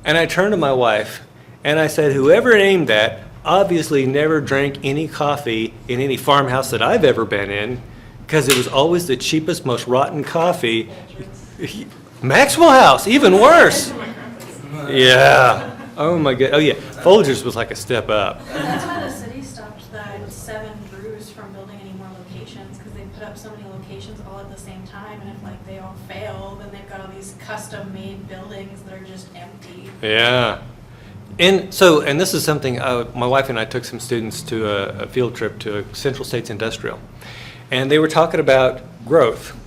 Speaker 1: And I turned to my wife, and I said, whoever named that obviously never drank any coffee in any farmhouse that I've ever been in, because it was always the cheapest, most rotten coffee. Maxwell House, even worse. Yeah. Oh my God. Oh yeah. Folgers was like a step up.
Speaker 4: That's why the city stopped the 7 brews from building any more locations, because they put up so many locations all at the same time, and if they all fail, then they've got got all these custom-made buildings that are just empty.
Speaker 1: Yeah. And so, and this is something, my wife and I took some students to a field trip to a Central States Industrial. And they were talking about growth.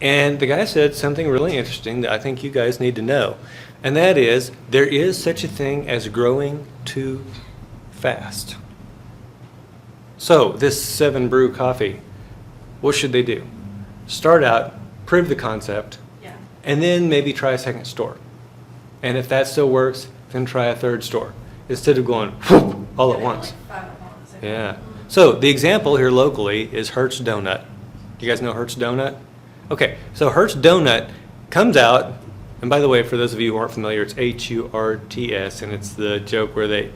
Speaker 1: And the guy said something really interesting that I think you guys need to know. And that is, there is such a thing as growing too fast. So, this 7 Brew coffee, what should they do? Start out, prove the concept,
Speaker 4: Yeah.
Speaker 1: and then maybe try a second store. And if that still works, then try a third store instead of going whoop, all at
Speaker 4: Yeah,
Speaker 1: once.
Speaker 4: like 5 at once.
Speaker 1: Yeah. So the example here locally is Hertz Donut. You guys know Hertz Donut? Okay, so Hertz Donut comes out, and by the way, for those of you who aren't familiar, it's Hurts, and it's the joke where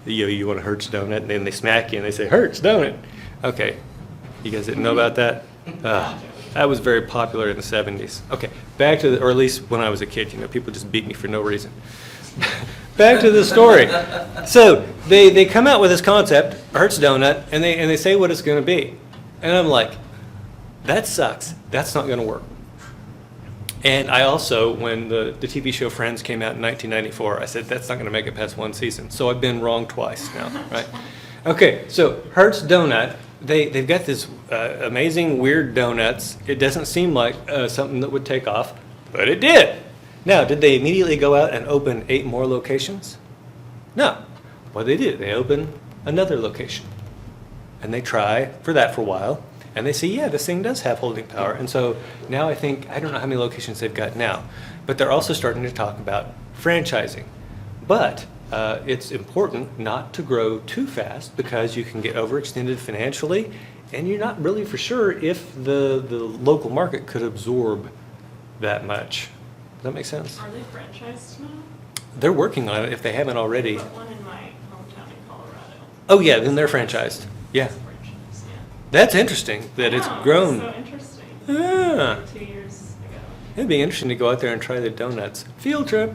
Speaker 1: you want a Hertz Donut, and then they smack you and they say, Hertz Donut. Okay, you guys didn't know about that? That was very popular in the 70s. Okay, back to or at least when I was a kid, people just beat me for no reason. Back to the story. So they come out with this concept, Hertz Donut, and they say what it's going to be. And I'm like, that sucks. That's not going to work. And I also, when the TV show Friends came out in 1994, I said, that's not going to make it past 1 season. So I've been wrong twice now, right? Okay, so Hertz Donut, they've got this amazing, weird donuts. It doesn't seem like something that would take off, but it did. Now, did they immediately go out and open 8 more locations? No. What they did, they opened another location. And they try for that for a while. And they see, yeah, this thing does have holding power. And so now I think, I don't know how many locations they've got now, but they're also starting to talk about franchising. But it's important not to grow too fast because you can get overextended financially, and you're not really for sure if the local market could absorb that much. Does that make sense?
Speaker 3: Are they franchised now?
Speaker 1: They're working on it if they haven't already.
Speaker 3: But one in my hometown in Colorado.
Speaker 1: Oh, yeah, then they're franchised. Yeah.
Speaker 3: Franchise, yeah.
Speaker 1: That's interesting that it's
Speaker 3: Wow,
Speaker 1: grown.
Speaker 3: So interesting.
Speaker 1: Ah,
Speaker 3: 2 years ago.
Speaker 1: it'd be interesting to go out there and try the donuts. Field trip.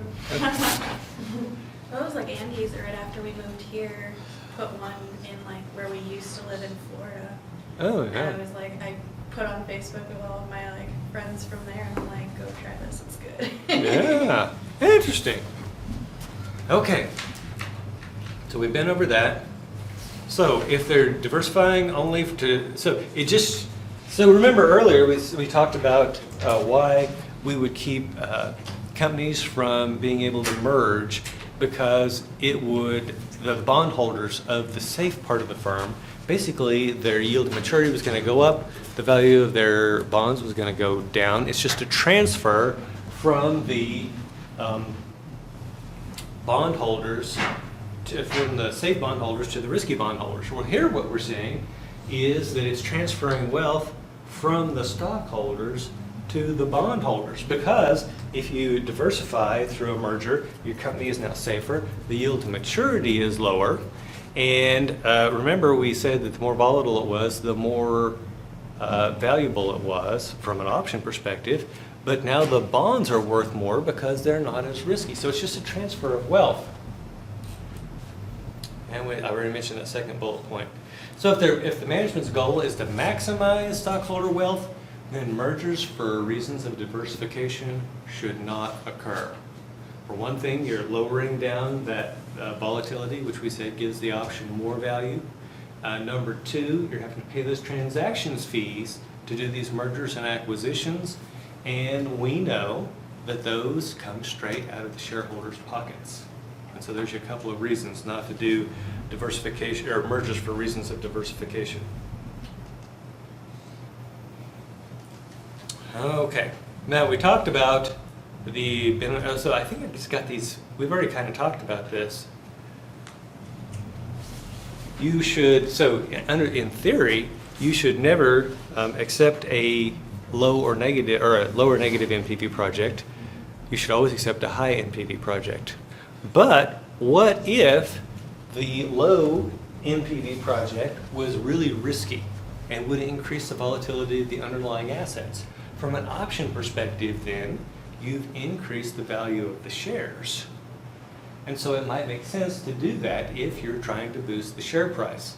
Speaker 4: Well, it was like Andy's right after we moved here, put one in like where we used to live in Florida.
Speaker 1: Oh,
Speaker 4: And
Speaker 1: yeah.
Speaker 4: I was like, I put on Facebook with all of my like friends from there, and I'm like, go try this, it's good.
Speaker 1: Yeah, interesting. Okay, so we've been over that. So if they're diversifying only so remember earlier we talked about why we would keep companies from being able to merge, because it would, the bondholders of the safe part of the firm, basically their yield to maturity was going to go up, the value of their bonds was going to go down. It's just a transfer from the bondholders from the safe bondholders to the risky bondholders. Well, here what we're seeing is that it's transferring wealth from the stockholders to the bondholders, because if you diversify through a merger, your company is now safer, the yield to maturity is lower, and remember we said that the more volatile it was, the more valuable it was from an option perspective, but now the bonds are worth more because they're not as risky. So it's just a transfer of wealth. And I already mentioned that second bullet point. So if the management's goal is to maximize stockholder wealth, then mergers for reasons of diversification should not occur. For one thing, you're lowering down that volatility, which we said gives the option more value. Number 2, you're having to pay those transactions fees to do these mergers and acquisitions, and we know that those come straight out of the shareholders' pockets. And so there's a couple of reasons not to do diversification or mergers for reasons of diversification. Okay, now we talked about so I think I just got these, we've already kind of talked about this. You should, in theory, you should never accept a low or negative, or a low or negative NPV project. You should always accept a high NPV project. But what if the low NPV project was really risky and would increase the volatility of the underlying assets? From an option perspective, then, you've increased the value of the shares. And so it might make sense to do that if you're trying to boost the share price.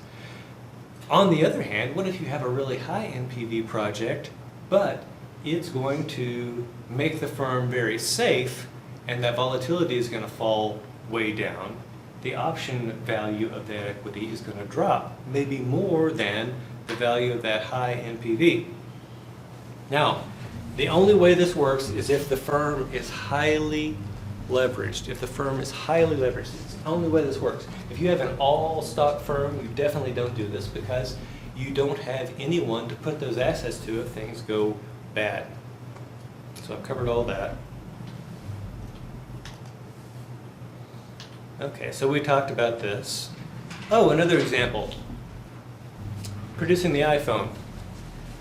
Speaker 1: On the other hand, what if you have a really high NPV project, but it's going to make the firm very safe, and that volatility is going to fall way down, the option value of that equity is going to drop, maybe more than the value of that high NPV. Now, the only way this works is if the firm is highly leveraged. If the firm is highly leveraged, it's the only way this works. If you have an all-stock firm, you definitely don't do this because you don't have anyone to put those assets to if things go bad. So I've covered all that. Okay, so we talked about this. Oh, another example. Producing the iPhone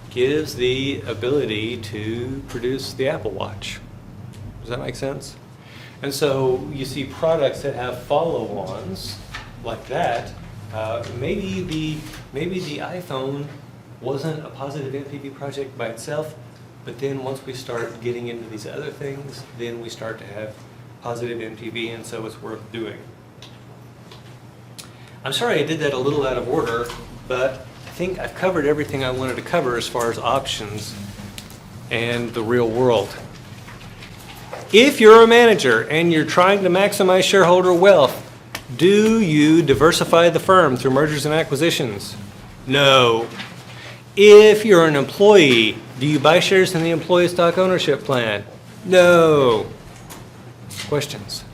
Speaker 1: gives the ability to produce the Apple Watch. Does that make sense? And so you see products that have follow-ons like that. Maybe the iPhone wasn't a positive NPV project by itself, but then once we start getting into these other things, then we start to have positive NPV, and so it's worth doing. I'm sorry I did that a little out of order, but I think I've covered everything I wanted to cover as far as options and the real world. If you're a manager and you're trying to maximize shareholder wealth, do you diversify the firm through mergers and acquisitions? No. If you're an employee, do you buy shares in the employee stock ownership plan? No. Questions?